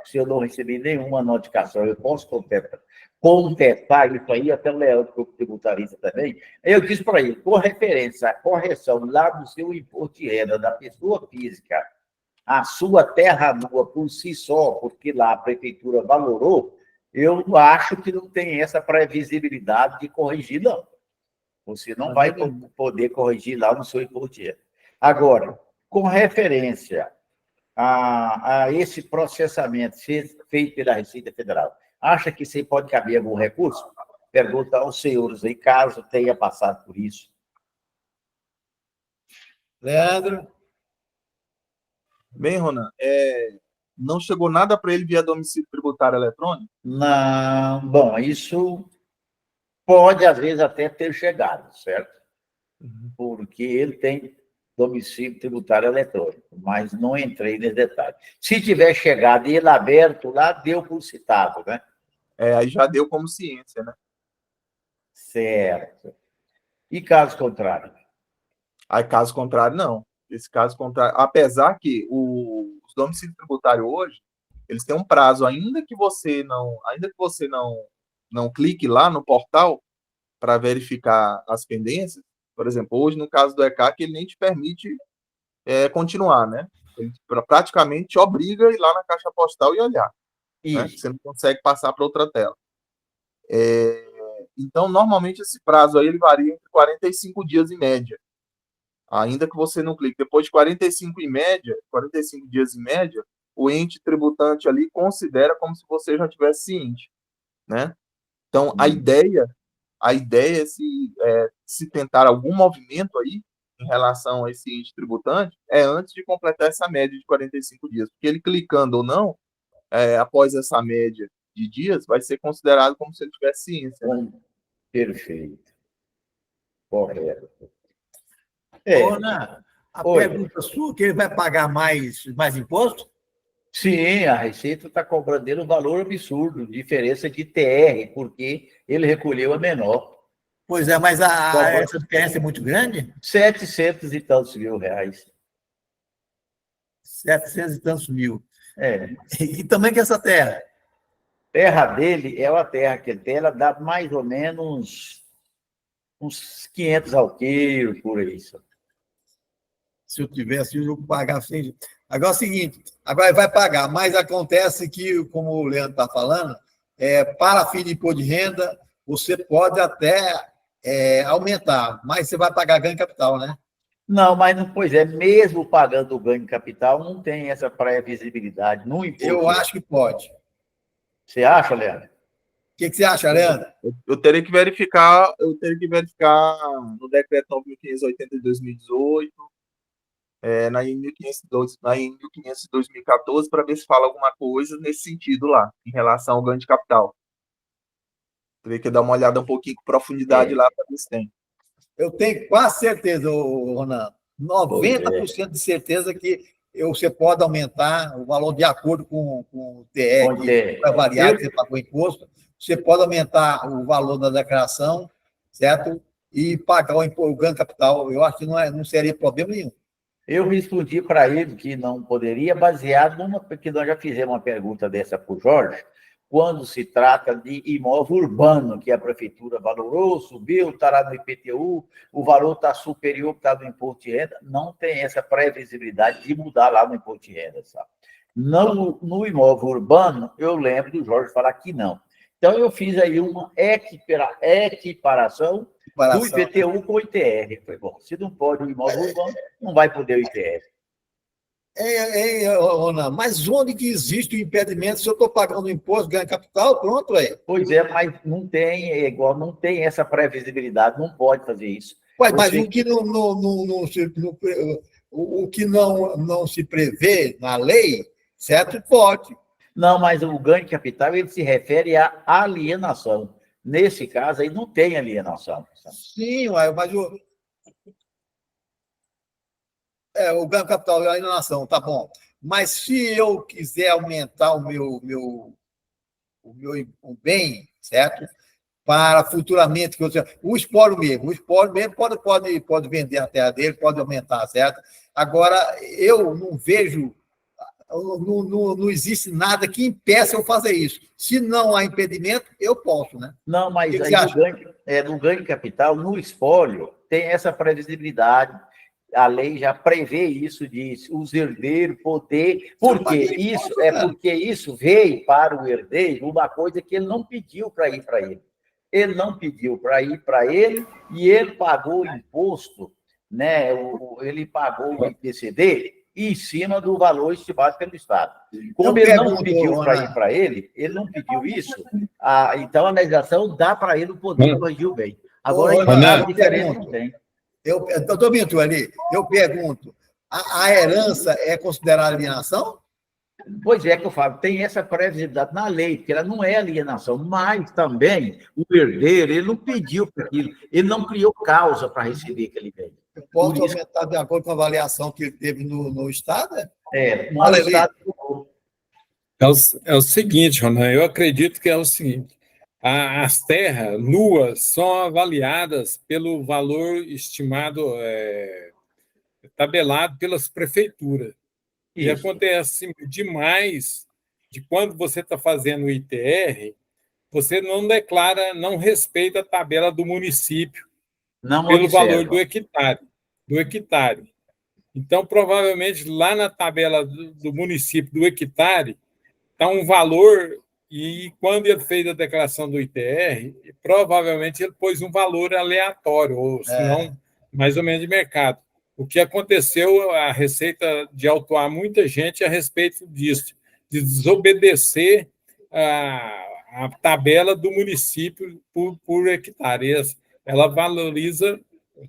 se eu não recebi nenhuma notificação? Eu posso contestar isso aí, até o Leandro, que é tributarista também. Eu disse para ele, com referência à correção lá do seu imposto de renda da pessoa física, a sua terra nua por si só, porque lá a Prefeitura valorou, eu acho que não tem essa previsibilidade de corrigir, não. Você não vai poder corrigir lá no seu imposto de renda. Agora, com referência a esse processamento feito pela Receita Federal, acha que você pode caber algum recurso? Pergunta aos senhores aí, caso tenha passado por isso. Leandro? Bem, Ronan, não chegou nada para ele via domicílio tributário eletrônico? Não, bom, isso pode, às vezes, até ter chegado, certo? Porque ele tem domicílio tributário eletrônico, mas não entrei nesse detalhe. Se tiver chegado e ele aberto lá, deu por citado, né? Aí já deu como ciência, né? Certo. E caso contrário? Aí, caso contrário, não. Esse caso contrário, apesar que os domicílios tributários hoje, eles têm um prazo, ainda que você não clique lá no portal para verificar as pendências. Por exemplo, hoje, no caso do ECAC, ele nem te permite continuar, né? Ele praticamente te obriga a ir lá na caixa postal e olhar. Né? Você não consegue passar para outra tela. Então, normalmente, esse prazo aí ele varia entre 45 dias em média. Ainda que você não clique. Depois de 45 dias em média, o ente tributante ali considera como se você já tivesse ciente, né? Então, a ideia é se tentar algum movimento aí em relação a esse ente tributante antes de completar essa média de 45 dias. Porque ele clicando ou não, após essa média de dias, vai ser considerado como se ele tivesse ciência. Né? Perfeito. Correto. Ana, a pergunta sua, que ele vai pagar mais imposto? Sim, a Receita está cobrando dele um valor absurdo, diferença de TR, porque ele recolheu a menor. Pois é, mas essa diferença é muito grande? 700 e tantos mil reais. 700 e tantos mil. E também que essa terra? Terra dele é uma terra que ele tem, ela dá mais ou menos uns 500 alqueiros, por aí. Se eu tivesse, eu pagava sem. Agora é o seguinte, agora vai pagar, mas acontece que, como o Leandro está falando, para fim de imposto de renda, você pode até aumentar, mas você vai pagar ganho de capital, né? Não, mas não, pois é, mesmo pagando o ganho de capital, não tem essa pré-visibilidade no imposto. Eu acho que pode. Você acha, Leandro? O que você acha, Leandro? Eu teria que verificar no decreto 9.580 de 2018, na IN 1500 de 2014, para ver se fala alguma coisa nesse sentido lá, em relação ao ganho de capital. Teria que dar uma olhada um pouquinho com profundidade lá para ver se tem. Eu tenho quase certeza, Ronan. 90% de certeza que você pode aumentar o valor de acordo com o TR, que vai variar, que você pagou imposto, você pode aumentar o valor da declaração, certo? E pagar o ganho capital. Eu acho que não seria problema nenhum. Eu respondi para ele que não poderia, baseado porque nós já fizemos uma pergunta dessa para o Jorge, quando se trata de imóvel urbano, que a prefeitura valorou, subiu, está lá no IPTU, o valor está superior, está no imposto de renda, não tem essa previsibilidade de mudar lá no imposto de renda, sabe? Não, no imóvel urbano, eu lembro do Jorge falar que não. Então, eu fiz aí uma equiparação do IPTU com o ITR. Foi bom, se não pode o imóvel urbano, não vai poder o ITR. Ronan, mas onde que existe o impedimento? Se eu estou pagando imposto, ganho capital, pronto, é. Pois é, mas não tem, igual, não tem essa previsibilidade, não pode fazer isso. Mas o que o que não se prevê na lei, certo? Pode. Não, mas o ganho de capital ele se refere à alienação. Nesse caso aí não tem alienação. Sim, mas o ganho capital e a alienação, tá bom. Mas se eu quiser aumentar o meu bem, certo? Para futuramente, o espólio mesmo pode vender a terra dele, pode aumentar, certo? Agora, eu não vejo, não existe nada que impeça eu fazer isso. Se não há impedimento, eu posso, né? Não, mas aí no ganho de capital, no espólio, tem essa previsibilidade. A lei já prevê isso, diz os herdeiros poder, porque isso veio para o herdeiro uma coisa que ele não pediu para ir para ele. Ele não pediu para ir para ele e ele pagou o imposto, né? Ele pagou o IPCD em cima do valor estimado pelo Estado. Como ele não pediu para ir para ele não pediu isso, então a legislação dá para ele o poder de corrigir o bem. Agora, a diferença não tem. Doutor Bento, ali, eu pergunto, a herança é considerada alienação? Pois é que eu falo, tem essa previsibilidade na lei, porque ela não é alienação, mas também o herdeiro, ele não pediu para aquilo, ele não criou causa para receber aquele bem. Eu posso aumentar de acordo com a avaliação que ele teve no Estado? No Estado. É o seguinte, Ronan, eu acredito que é o seguinte, as terras nuas são avaliadas pelo valor estimado, tabelado pelas prefeituras. E acontece demais de quando você está fazendo o ITR, você não declara, não respeita a tabela do município pelo valor do hectare. Então, provavelmente, lá na tabela do município do hectare, está um valor, e quando ele fez a declaração do ITR, provavelmente ele pôs um valor aleatório, ou se não, mais ou menos de mercado. O que aconteceu, a Receita de autuar muita gente a respeito disso, de desobedecer a tabela do município por hectare. Ela valoriza,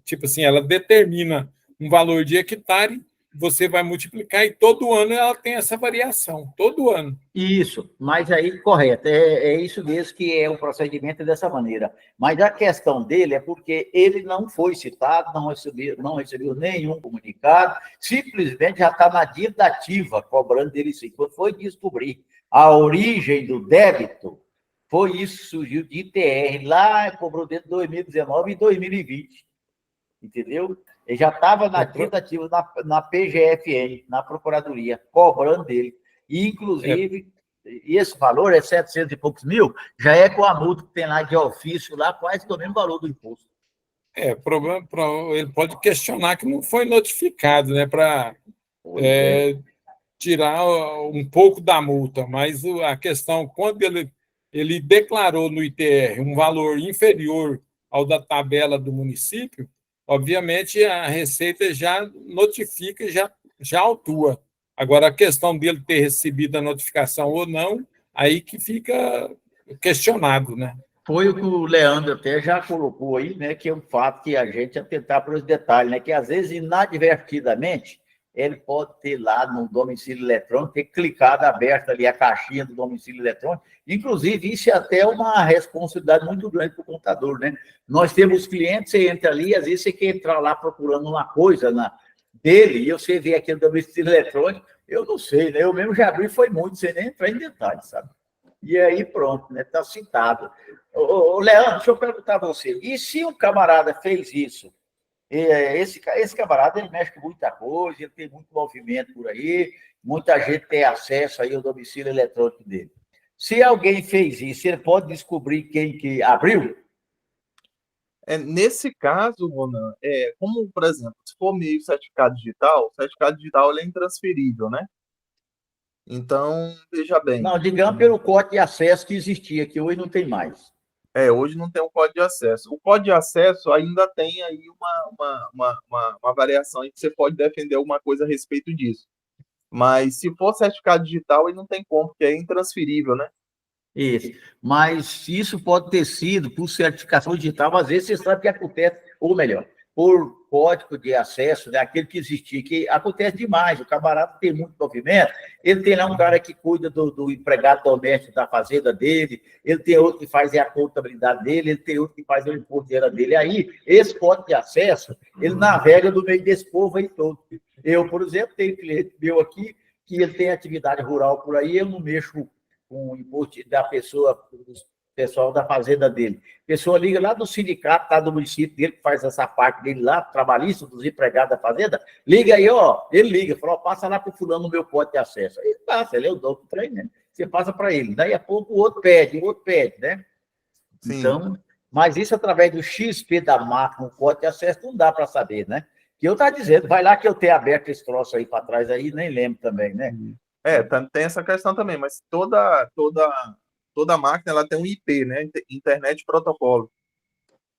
tipo assim, ela determina um valor de hectare, você vai multiplicar e todo ano ela tem essa variação, todo ano. Isso, mas aí, correto, é isso mesmo que é o procedimento dessa maneira. Mas a questão dele é porque ele não foi citado, não recebeu nenhum comunicado, simplesmente já está na dívida ativa, cobrando dele isso. Quando foi descobrir a origem do débito, foi isso que surgiu de ITR, lá cobrou dentro de 2019 e 2020, entendeu? Ele já estava na dívida ativa na PGFN, na Procuradoria, cobrando dele. E, inclusive, esse valor é 700 e poucos mil, já é com a multa que tem lá de ofício, lá quase que o mesmo valor do imposto. Problema, ele pode questionar que não foi notificado, né, para tirar um pouco da multa, mas a questão, quando ele declarou no ITR um valor inferior ao da tabela do município, obviamente, a Receita já notifica, já autua. Agora, a questão dele ter recebido a notificação ou não, aí que fica questionado, né? Foi o que o Leandro até já colocou aí, né, que é um fato que a gente atentar para os detalhes, né, que às vezes, inadvertidamente, ele pode ter lá no domicílio eletrônico, ter clicado, aberto ali a caixinha do domicílio eletrônico. Inclusive, isso é até uma responsabilidade muito grande para o contador, né? Nós temos clientes, você entra ali, às vezes você quer entrar lá procurando uma coisa dele, e você vê aquele domicílio eletrônico, eu não sei, né? Eu mesmo já abri, foi muito, sem nem entrar em detalhes, sabe? E aí pronto, né? Está citado. Ô, Leandro, deixa eu perguntar a você, e se um camarada fez isso? Esse camarada, ele mexe com muita coisa, ele tem muito movimento por aí, muita gente tem acesso aí ao domicílio eletrônico dele. Se alguém fez isso, ele pode descobrir quem que abriu? Nesse caso, Ronan, como, por exemplo, se for meio certificado digital, o certificado digital ele é intransferível, né? Então, veja bem. Não, digamos pelo código de acesso que existia, que hoje não tem mais. Hoje não tem um código de acesso. O código de acesso ainda tem aí uma variação em que você pode defender alguma coisa a respeito disso. Mas se for certificado digital, ele não tem como, porque é intransferível, né? Isso. Mas isso pode ter sido por certificação digital, às vezes você sabe o que acontece, ou melhor, por código de acesso, né, aquele que existia, que acontece demais. O camarada tem muito movimento, ele tem lá um cara que cuida do empregado doméstico da fazenda dele, ele tem outro que faz a contabilidade dele, ele tem outro que faz o imposto de renda dele. Aí, esse código de acesso, ele navega no meio desse povo aí todo. Eu, por exemplo, tenho um cliente meu aqui, que ele tem atividade rural por aí, eu não mexo com o imposto da pessoa, do pessoal da fazenda dele. A pessoa liga lá do sindicato, tá, do município dele, que faz essa parte dele lá, trabalhista, dos empregados da fazenda, liga aí, ó, ele liga, fala, ó, passa lá pro fulano no meu código de acesso. Aí passa, ele é o dono do trem, né? Você passa para ele. Daí a pouco o outro pede, né? Sim. Então, mas isso através do XP da máquina, o código de acesso, não dá para saber, né? Que eu estava dizendo, vai lá que eu tenho aberto esse troço aí para trás aí, nem lembro também, né? Tem essa questão também, mas toda máquina ela tem um IP, né? Internet Protocolo.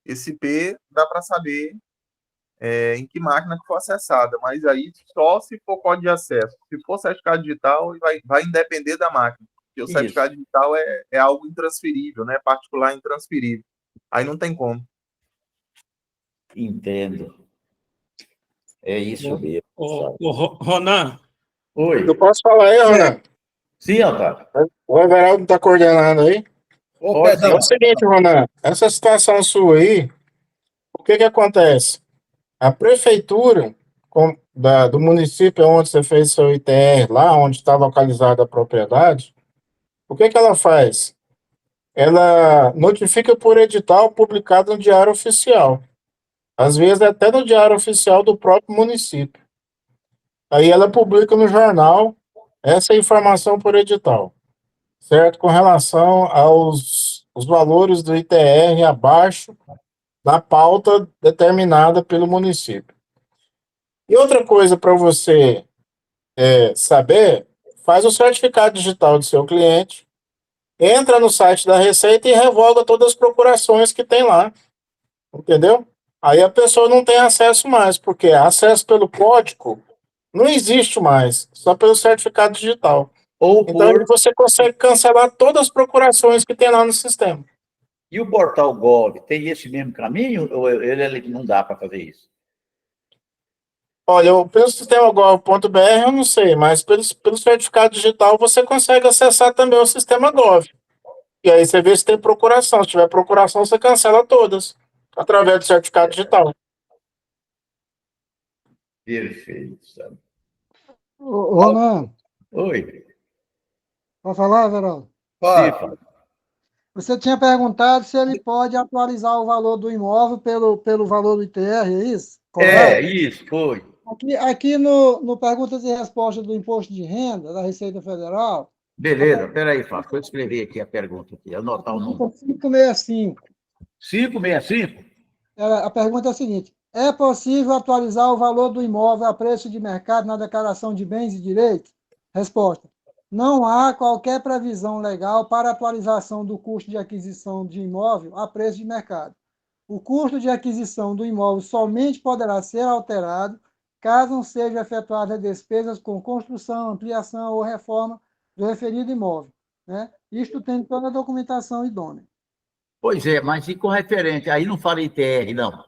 Esse IP dá para saber em que máquina que foi acessada, mas aí só se for código de acesso. Se for certificado digital, vai depender da máquina, porque o certificado digital é algo intransferível, né? Particular intransferível. Aí não tem como. Entendo. É isso mesmo. Ronan. Oi. Eu posso falar aí, Ronan? Sim, Antônio. O Everaldo está coordenando aí. É o seguinte, Ronan, essa situação sua aí, o que acontece? A prefeitura do município onde você fez seu ITR, lá onde está localizada a propriedade, o que ela faz? Ela notifica por edital publicado no Diário Oficial. Às vezes até no Diário Oficial do próprio município. Aí ela publica no jornal essa informação por edital, certo? Com relação aos valores do ITR abaixo da pauta determinada pelo município. E outra coisa para você saber, faz o certificado digital do seu cliente, entra no site da Receita e revoga todas as procurações que tem lá, entendeu? Aí a pessoa não tem acesso mais, porque acesso pelo código não existe mais, só pelo certificado digital. Então você consegue cancelar todas as procurações que tem lá no sistema. E o portal Gov tem esse mesmo caminho ou ele não dá para fazer isso? Olha, pelo sistema gov.br eu não sei, mas pelo certificado digital você consegue acessar também o sistema Gov. E aí você vê se tem procuração. Se tiver procuração, você cancela todas, através do certificado digital. Perfeito, sabe? Ronan. Oi. Pode falar, Verão? Pode. Você tinha perguntado se ele pode atualizar o valor do imóvel pelo valor do ITR, é isso? Correto? Isso, foi. Aqui no Perguntas e Respostas do Imposto de Renda, da Receita Federal. Beleza, peraí, Fábio, deixa eu escrever aqui a pergunta, aqui, anotar o número. 565. 565? A pergunta é a seguinte: é possível atualizar o valor do imóvel a preço de mercado na declaração de bens e direitos? Resposta: não há qualquer previsão legal para atualização do custo de aquisição de imóvel a preço de mercado. O custo de aquisição do imóvel somente poderá ser alterado caso não sejam efetuadas despesas com construção, ampliação ou reforma do referido imóvel, né? Isto tem toda a documentação idônea. Pois é, mas e com referente? Aí não fala ITR, não?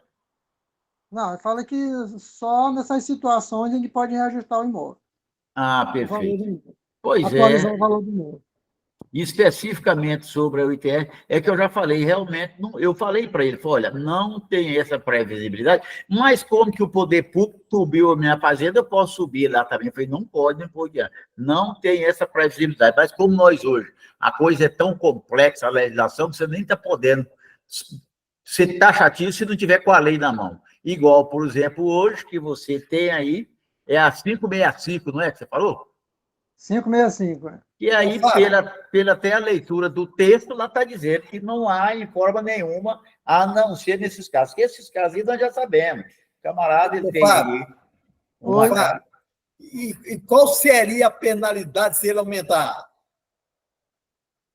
Não, fala que só nessas situações a gente pode reajustar o imóvel. Ah, perfeito. Atualizar o valor do imóvel. especificamente sobre a UTR, é que eu já falei, realmente, eu falei para ele, olha, não tem essa previsibilidade, mas como que o poder público subiu a minha fazenda, eu posso subir lá também. Eu falei, não pode, não tem essa previsibilidade, mas como nós hoje, a coisa é tão complexa, a legislação, que você nem está podendo ser taxativo se não tiver com a lei na mão. Igual, por exemplo, hoje, que você tem aí, é a 565, não é que você falou? 565. E aí, pela até a leitura do texto, lá está dizendo que não há em forma nenhuma, a não ser nesses casos. Que esses casos aí nós já sabemos. O camarada, ele tem aí uma... E qual seria a penalidade se ele aumentar?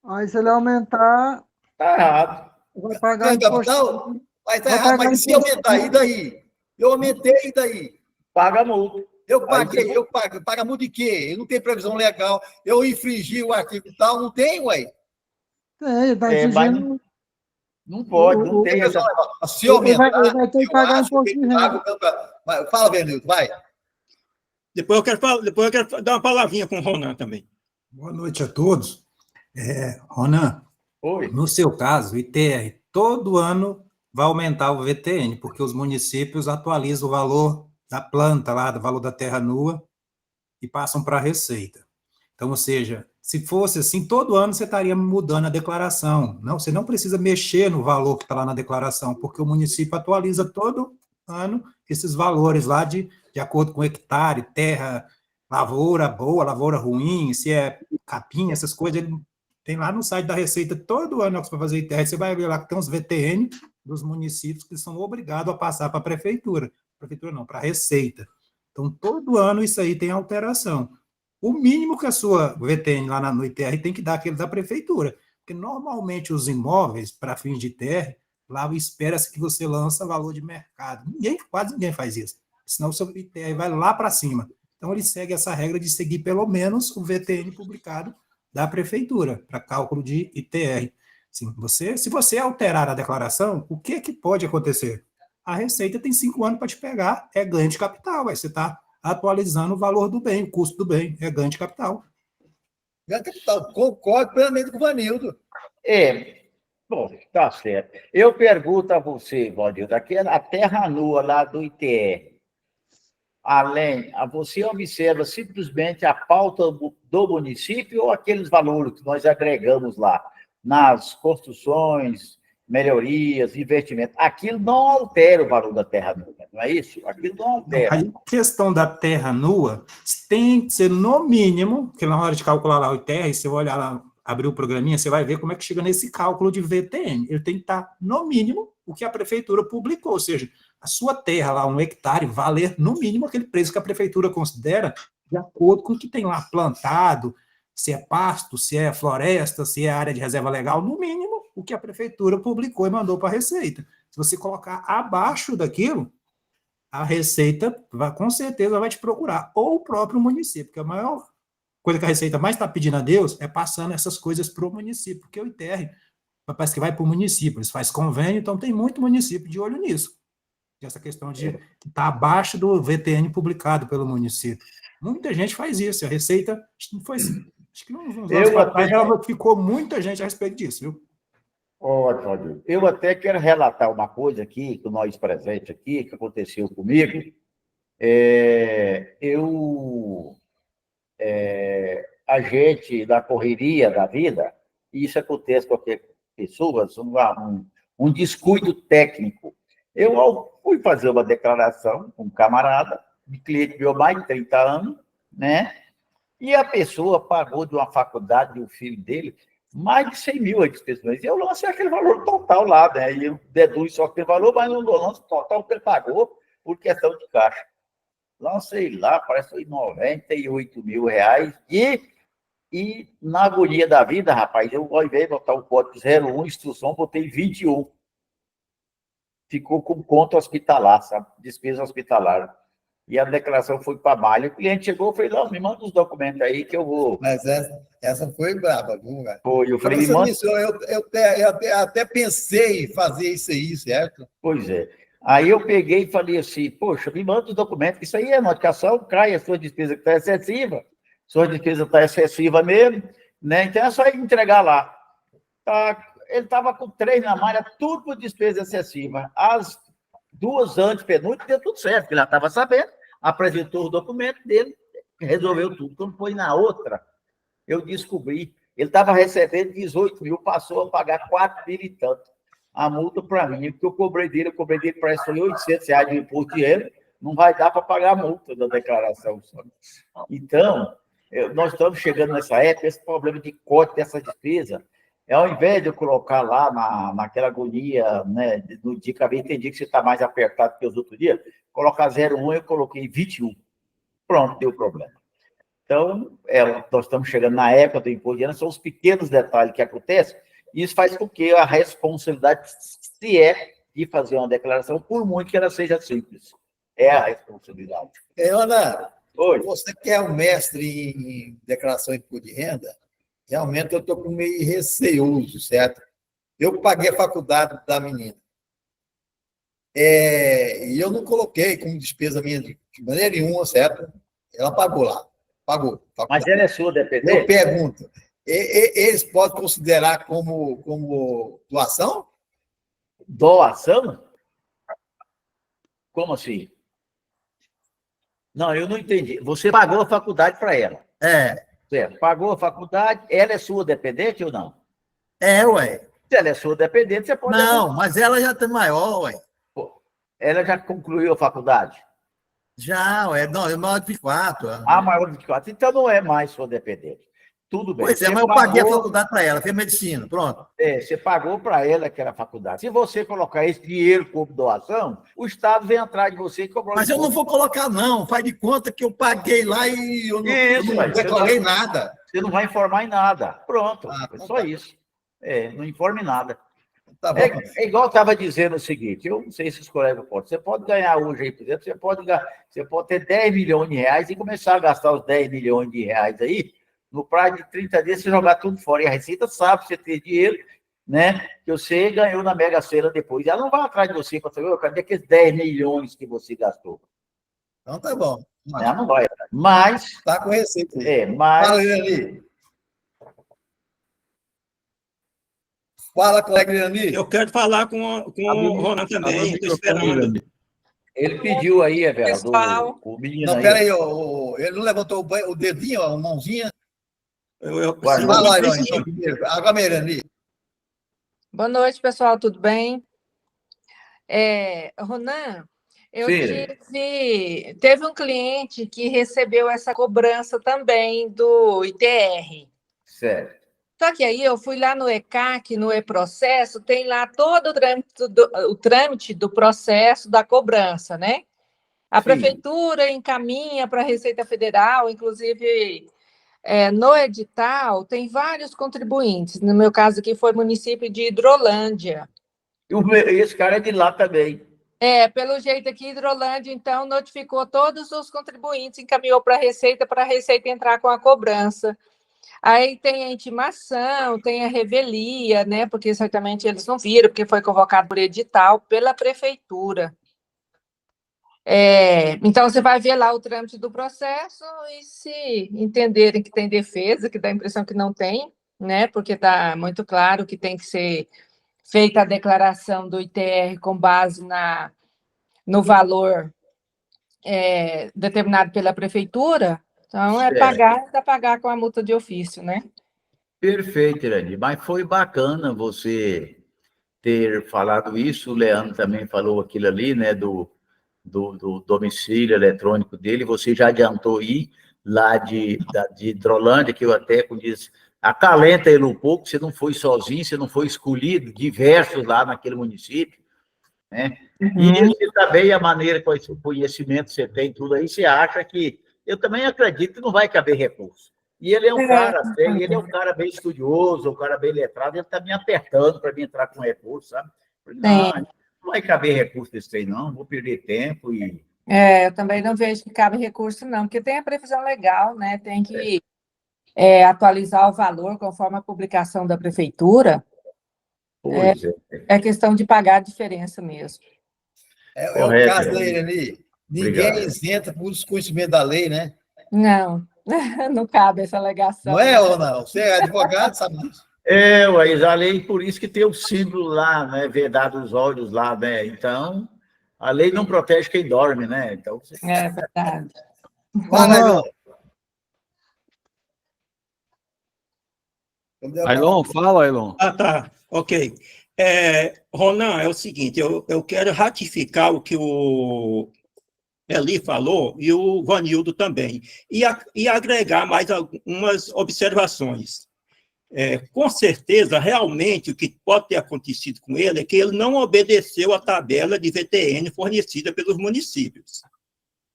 Aí, se ele aumentar... Está errado. Vai pagar imposto. Vai estar errado, mas se aumentar, e daí? Eu aumentei, e daí? Paga multa. Eu paguei, paga multa de quê? Não tem previsão legal. Eu infringi o artigo tal, não tem, ué? Tem, está infringindo... Não pode, não tem essa... Se aumentar, ele vai ter que pagar imposto de renda. Fala, Benilton, vai. Depois eu quero dar uma palavrinha com o Ronan também. Boa noite a todos. Ronan, no seu caso, o ITR, todo ano vai aumentar o VTN, porque os municípios atualizam o valor da planta lá, do valor da terra nua, e passam para a Receita. Então, ou seja, se fosse assim, todo ano você estaria mudando a declaração. Não, você não precisa mexer no valor que está lá na declaração, porque o município atualiza todo ano esses valores lá de acordo com hectare, terra, lavoura boa, lavoura ruim, se é capim, essas coisas, ele tem lá no site da Receita, todo ano que você vai fazer ITR, você vai ver lá que tem uns VTN dos municípios que são obrigados a passar para a prefeitura não, para a Receita. Então, todo ano isso aí tem alteração. O mínimo que a sua VTN lá no ITR tem que dar aquele da prefeitura, porque normalmente os imóveis, para fins de ITR, lá espera-se que você lança valor de mercado. Quase ninguém faz isso, senão o seu ITR vai lá para cima. Então, ele segue essa regra de seguir pelo menos o VTN publicado da prefeitura, para cálculo de ITR. Sim, se você alterar a declaração, o que pode acontecer? A Receita tem 5 anos para te pegar, é ganho de capital, você está atualizando o valor do bem, o custo do bem, é ganho de capital. Ganho de capital, concordo plenamente com o Vanildo. Bom, tá certo. Eu pergunto a você, Vanildo, a terra nua lá do ITR, você observa simplesmente a pauta do município ou aqueles valores que nós agregamos lá, nas construções, melhorias, investimentos? Aquilo não altera o valor da terra nua, não é isso? Aquilo não altera. A questão da terra nua tem que ser no mínimo, porque na hora de calcular lá o ITR, você vai olhar lá, abrir o programinha, você vai ver como é que chega nesse cálculo de VTN. Ele tem que estar, no mínimo, o que a prefeitura publicou, ou seja, a sua terra lá, 1 hectare, valer no mínimo aquele preço que a prefeitura considera de acordo com o que tem lá plantado, se é pasto, se é floresta, se é área de reserva legal, no mínimo o que a prefeitura publicou e mandou para a Receita. Se você colocar abaixo daquilo, a Receita com certeza vai te procurar, ou o próprio município, porque a maior coisa que a Receita mais está pedindo a Deus é passando essas coisas para o município, porque o ITR parece que vai para o município, eles fazem convênio, então tem muito município de olho nisso. Essa questão de estar abaixo do VTN publicado pelo município. Muita gente faz isso, a Receita, acho que uns anos atrás, ela notificou muita gente a respeito disso, viu? Ótimo. Eu até quero relatar uma coisa aqui, que nós presentes aqui, que aconteceu comigo. A gente, da correria da vida, e isso acontece com qualquer pessoa, um descuido técnico. Eu fui fazer uma declaração com um camarada, de cliente meu mais de 30 anos, né? E a pessoa pagou de uma faculdade do filho dele mais de 100 mil a despesa. Eu lancei aquele valor total lá, né? E eu deduz só aquele valor, mas não lanço total que ele pagou por questão de caixa. Lancei lá, parece que foi 98 mil reais. E na agonia da vida, rapaz, eu ao invés de botar o código 01, instrução, botei 21. Ficou com conta hospitalar, sabe? Despesa hospitalar. E a declaração foi para malha. O cliente chegou e falou, não, me manda os documentos aí que eu vou... Mas essa foi braba, viu, cara? Foi, eu falei, eu até pensei em fazer isso aí, certo? Pois é. Aí eu peguei e falei assim, poxa, me manda os documentos, isso aí é notificação, cai a sua despesa que está excessiva, sua despesa está excessiva mesmo, né? Então é só ele entregar lá. Ele estava com 3 na malha, tudo por despesa excessiva. As 2 antes, penúltimas, deu tudo certo, porque ele já estava sabendo, apresentou o documento dele, resolveu tudo. Quando foi na outra, eu descobri, ele estava recebendo 18 mil, passou a pagar 4 mil e tanto. A multa para mim, porque eu cobrei dele parece que foi R$800 de imposto de ele, não vai dar para pagar a multa da declaração. Então, nós estamos chegando nessa época, esse problema de corte dessa despesa, ao invés de eu colocar lá naquela agonia, né, no dia que eu entendi que você está mais apertado que os outros dias, colocar 0,1, eu coloquei 21. Pronto, deu problema. Então, nós estamos chegando na época do imposto de renda, são os pequenos detalhes que acontecem, e isso faz com que a responsabilidade se é de fazer uma declaração, por muito que ela seja simples. É a responsabilidade. Ana, Oi. Você que é um mestre em declaração de imposto de renda, realmente eu estou meio receoso, certo? Eu paguei a faculdade da menina. E eu não coloquei como despesa minha de maneira nenhuma, certo? Ela pagou lá. Pagou. Mas ela é sua dependente? Eu pergunto, eles podem considerar como doação? Doação? Como assim? Não, eu não entendi. Você pagou a faculdade para ela? Certo. Pagou a faculdade, ela é sua dependente ou não? Ué. Se ela é sua dependente, você pode... Não, mas ela já está maior, ué. Ela já concluiu a faculdade? Já, não, é maior de 24. Maior de 24. Então não é mais sua dependente. Tudo bem. Pois é, mas eu paguei a faculdade para ela, fez medicina, pronto. Você pagou para ela aquela faculdade. Se você colocar esse dinheiro como doação, o Estado vem atrás de você e cobrar. Mas eu não vou colocar, não. Faz de conta que eu paguei lá e eu não declarei nada. Você não vai informar em nada. Pronto, é só isso. Não informe em nada. Tá bom. É igual eu estava dizendo o seguinte, eu não sei se os colegas podem. Você pode ganhar hoje aí, por exemplo, você pode ter 10 milhões de reais e começar a gastar os 10 milhões de reais aí, no prazo de 30 dias, você jogar tudo fora. E a Receita sabe que você tem dinheiro, né? Que você ganhou na Mega Sena depois. Ela não vai atrás de você para saber, cadê aqueles 10 milhões que você gastou? Então tá bom. Ela não vai. Mas... Está com receita. Mas... Fala, Irani. Fala, colega Irani. Eu quero falar com o Ronan também, estou esperando. Ele pediu aí, Pessoal. o menino. Não, peraí, ele não levantou o dedinho, a mãozinha? Vai lá, Irani, então, primeiro. Agora, Irani. Boa noite, pessoal, tudo bem? Ronan, teve um cliente que recebeu essa cobrança também do ITR. Certo. Só que aí eu fui lá no ECAC, no e-processo, tem lá todo o trâmite do processo da cobrança, né? A prefeitura encaminha para a Receita Federal, inclusive no edital tem vários contribuintes. No meu caso aqui foi o município de Hidrolândia. Esse cara é de lá também. Pelo jeito aqui, Hidrolândia, então, notificou todos os contribuintes, encaminhou para a Receita entrar com a cobrança. Aí tem a intimação, tem a revelia, né? Porque certamente eles não viram, porque foi convocado por edital pela prefeitura. Então, você vai ver lá o trâmite do processo e se entenderem que tem defesa, que dá a impressão que não tem, né? Porque está muito claro que tem que ser feita a declaração do ITR com base no valor determinado pela prefeitura. Então, pagar com a multa de ofício, né? Perfeito, Irani. Mas foi bacana você ter falado isso. O Leandro também falou aquilo ali, né, do domicílio eletrônico dele. Você já adiantou ir lá de Hidrolândia, que eu até, como diz, acalenta ele um pouco. Você não foi sozinho, você não foi escolhido, diversos lá naquele município, né? E você também, a maneira com esse conhecimento que você tem, tudo aí, você acha que... Eu também acredito que não vai caber recurso. E ele é um cara bem estudioso, um cara bem letrado, ele está me apertando para me entrar com recurso, sabe? Não vai caber recurso desse aí, não, vou perder tempo e... Eu também não vejo que cabe recurso, não, porque tem a previsão legal, né? Tem que atualizar o valor conforme a publicação da prefeitura. É questão de pagar a diferença mesmo. É o caso da Irani. Ninguém isenta por desconhecimento da lei, né? Não. Não cabe essa alegação. Não é ou não? Você é advogado, sabe disso? Ué, a lei, por isso que tem o símbolo lá, né? Vedado os olhos lá, né? Então, a lei não protege quem dorme, né? Então, É verdade. Ailon, fala, Ailon. Tá. Ok. Ronan, é o seguinte, eu quero ratificar o que o Eli falou e o Vanildo também, e agregar mais algumas observações. Com certeza, realmente, o que pode ter acontecido com ele é que ele não obedeceu à tabela de VTN fornecida pelos municípios.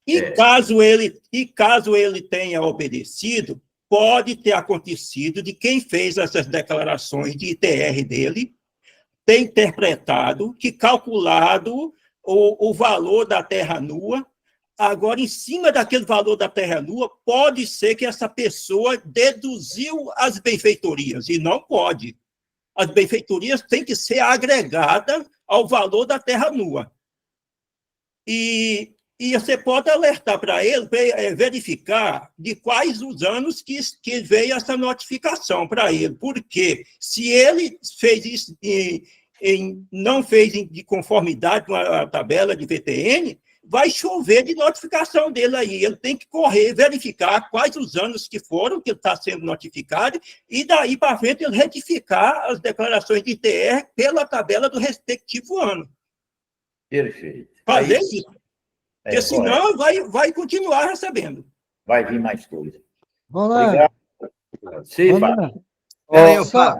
E caso ele tenha obedecido, pode ter acontecido de quem fez essas declarações de ITR dele ter interpretado que calculado o valor da terra nua. Agora, em cima daquele valor da terra nua, pode ser que essa pessoa deduziu as benfeitorias, e não pode. As benfeitorias têm que ser agregadas ao valor da terra nua. E você pode alertar para ele, verificar de quais os anos que veio essa notificação para ele, porque se ele fez isso não fez de conformidade com a tabela de VTN, vai chover de notificação dele aí. Ele tem que correr, verificar quais os anos que foram que ele está sendo notificado, e daí para frente ele retificar as declarações de ITR pela tabela do respectivo ano. Perfeito. Fazer isso. Porque senão vai continuar recebendo. Vai vir mais coisa. Obrigado. Sim, Fábio. Só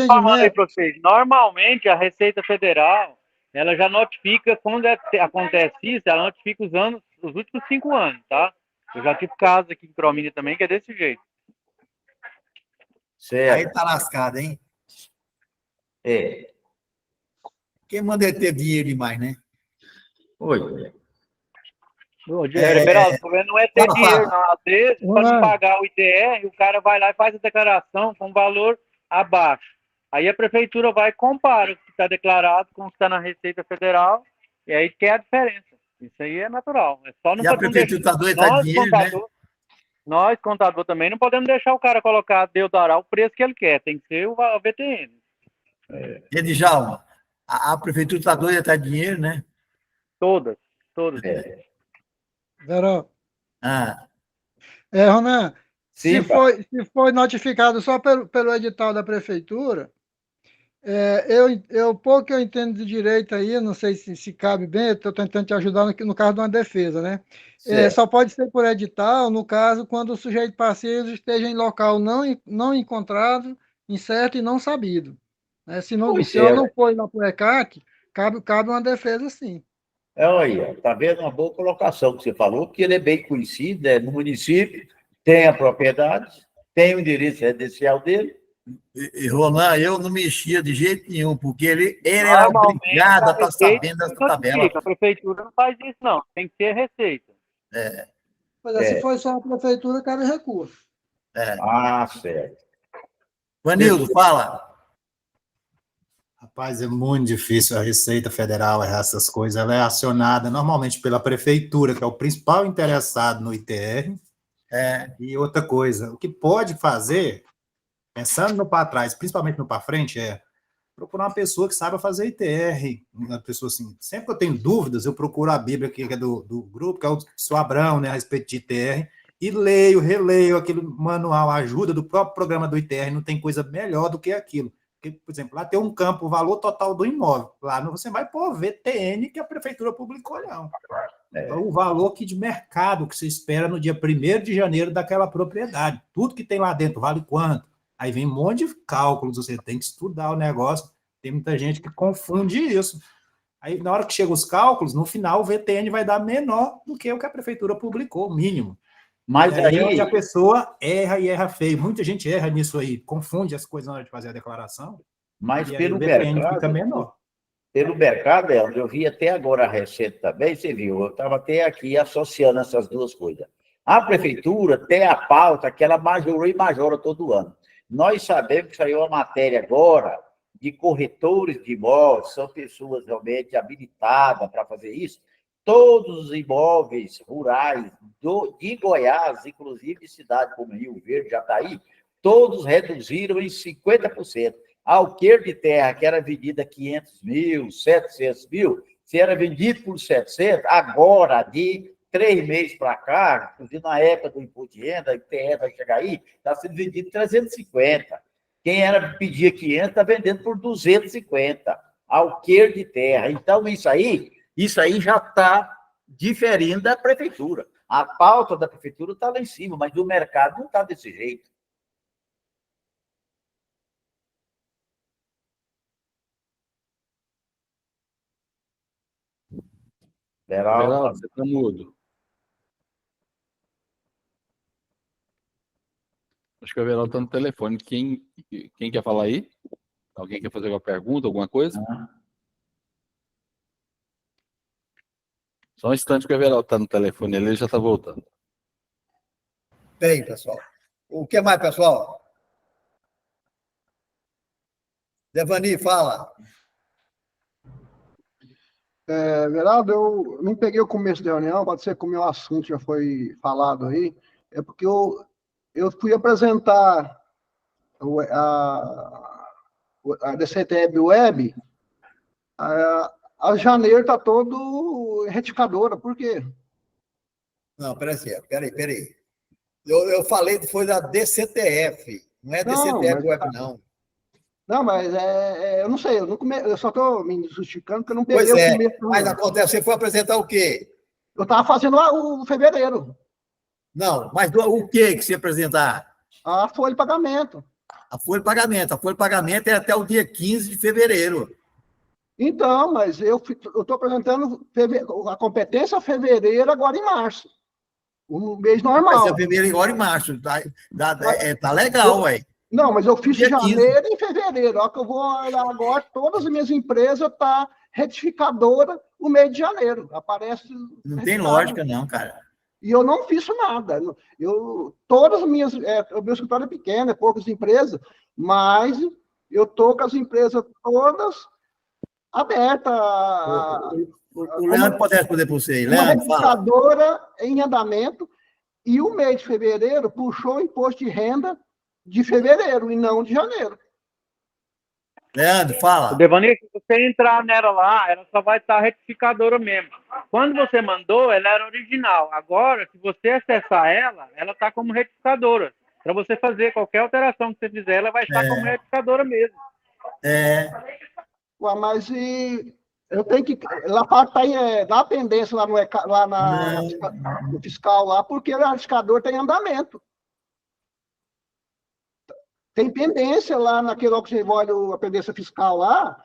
falando aí para vocês, normalmente a Receita Federal ela já notifica quando acontece isso, ela notifica os últimos 5 anos, tá? Eu já tive casos aqui em Cromínia também que é desse jeito. Certo. Aí tá lascado, hein? Quem manda ele ter dinheiro demais, né? Oi. Beraldo, o problema não é ter dinheiro, não. Às vezes, para pagar o ITR, o cara vai lá e faz a declaração com valor abaixo. Aí a prefeitura vai e compara o que está declarado com o que está na Receita Federal, e aí quer a diferença. Isso aí é natural. É só não e a prefeitura está doida, está dinheiro, né? Nós, contador, também não podemos deixar o cara colocar, dará o preço que ele quer. Tem que ser o VTN. Edjalma, a prefeitura está doida, está dinheiro, né? Todas. Verão. Ah. Ronan, se foi notificado só pelo edital da prefeitura, pouco que eu entendo de direito aí, não sei se cabe bem, estou tentando te ajudar no caso de uma defesa, né? Só pode ser por edital, no caso, quando o sujeito passivo esteja em local não encontrado, incerto e não sabido. Se não foi lá para o ECAC, cabe uma defesa, sim. Olha, está vendo uma boa colocação que você falou, porque ele é bem conhecido, no município, tem a propriedade, tem o endereço residencial dele. E Ronan, eu não mexia de jeito nenhum, porque ele era obrigado a estar sabendo dessa tabela. A prefeitura não faz isso, não. Tem que ser Receita. Se for só a prefeitura, cabe recurso. Certo. Vanildo, fala. Rapaz, é muito difícil a Receita Federal errar essas coisas. Ela é acionada normalmente pela prefeitura, que é o principal interessado no ITR. E outra coisa, o que pode fazer, pensando no para trás, principalmente no para frente, é procurar uma pessoa que saiba fazer ITR. Uma pessoa assim, sempre que eu tenho dúvidas, eu procuro a Bíblia, que é do grupo, que é o seu Abrão, né, a respeito de ITR, e releio aquele manual, a ajuda do próprio programa do ITR. Não tem coisa melhor do que aquilo. Porque, por exemplo, lá tem um campo, o valor total do imóvel. Lá você vai pôr VTN que a prefeitura publicou, não. Então, o valor que de mercado que você espera no dia 1º de janeiro daquela propriedade. Tudo que tem lá dentro vale quanto? Aí vem um monte de cálculos, você tem que estudar o negócio. Tem muita gente que confunde isso. Aí, na hora que chegam os cálculos, no final, o VTN vai dar menor do que o que a prefeitura publicou, o mínimo. Mas aí onde a pessoa erra e erra feio. Muita gente erra nisso aí, confunde as coisas na hora de fazer a declaração. Mas pelo mercado fica menor. Pelo mercado, eu vi até agora a Receita também, você viu, eu estava até aqui associando essas duas coisas. A prefeitura tem a pauta que ela majorou e majora todo ano. Nós sabemos que saiu uma matéria agora de corretores de imóveis, são pessoas realmente habilitadas para fazer isso. todos os imóveis rurais de Goiás, inclusive de cidade como Rio Verde, Jataí, todos reduziram em 50%. A alqueire de terra, que era vendida a 500 mil, 700 mil, se era vendido por 700, agora, de 3 meses para cá, inclusive na época do imposto de renda, o TR vai chegar aí, está sendo vendido 350. Quem pedia 500 está vendendo por 250. Alqueire de terra. Então, isso aí já está diferindo da prefeitura. A pauta da prefeitura está lá em cima, mas do mercado não está desse jeito. Everaldo, você está mudo. Acho que o Everaldo está no telefone. Quem quer falar aí? Alguém quer fazer alguma pergunta, alguma coisa? Só um instante que o Everaldo está no telefone, ele já está voltando. Bem, pessoal. O que mais, pessoal? Devani, fala. Everaldo, eu não peguei o começo da reunião, pode ser que o meu assunto já foi falado aí, é porque eu fui apresentar a DCTEB Web, a janeiro está todo reticadora, por quê? Não, peraí. Eu falei que foi da DCTF, não é DCTF Web, não. Não, mas eu não sei, eu só estou me justificando porque eu não peguei Pois o começo. Mas acontece, você foi apresentar o quê? Eu estava fazendo o fevereiro. Não, mas o que você ia apresentar? A folha de pagamento. A folha de pagamento é até o dia 15 de fevereiro. Então, mas eu estou apresentando a competência fevereiro agora em março. Um mês normal. Mas é fevereiro agora em março. Tá legal, ué. Não, mas eu fiz dia janeiro e fevereiro. Ó, que eu vou olhar agora, todas as minhas empresas estão retificadora no mês de janeiro. Aparece. Não tem lógica, não, cara. E eu não fiz nada. Todas as minhas. O meu escritório é pequeno, é poucas empresas, mas eu estou com as empresas todas abertas. O Leandro pode responder para você. Uma Leandro, fala. retificadora em andamento, e o mês de fevereiro puxou o imposto de renda de fevereiro e não de janeiro. Leandro, fala. Devani, se você entrar nela lá, ela só vai estar retificadora mesmo. Quando você mandou, ela era original. Agora, se você acessar ela está como retificadora. Para você fazer qualquer alteração que você fizer, ela vai estar como retificadora mesmo. Ué, mas eu tenho que. Ela está na pendência lá no fiscal lá, porque o retificador tem andamento. Tem pendência lá naquele observatório, a pendência fiscal lá,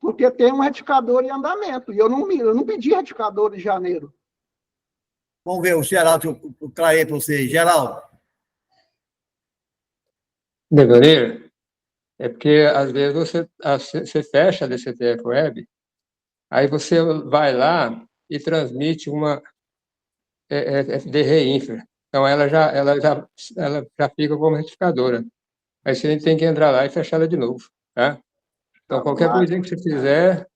porque tem um retificador em andamento. E eu não pedi retificador em janeiro. Vamos ver o Geraldo, eu clarei para você. Geraldo. Deveria. É porque, às vezes, você fecha a DCTF Web, aí você vai lá e transmite uma FD Reinfra. Então, ela já fica como retificadora. Aí você tem que entrar lá e fechar ela de novo, tá? Então, qualquer coisinha que você fizer,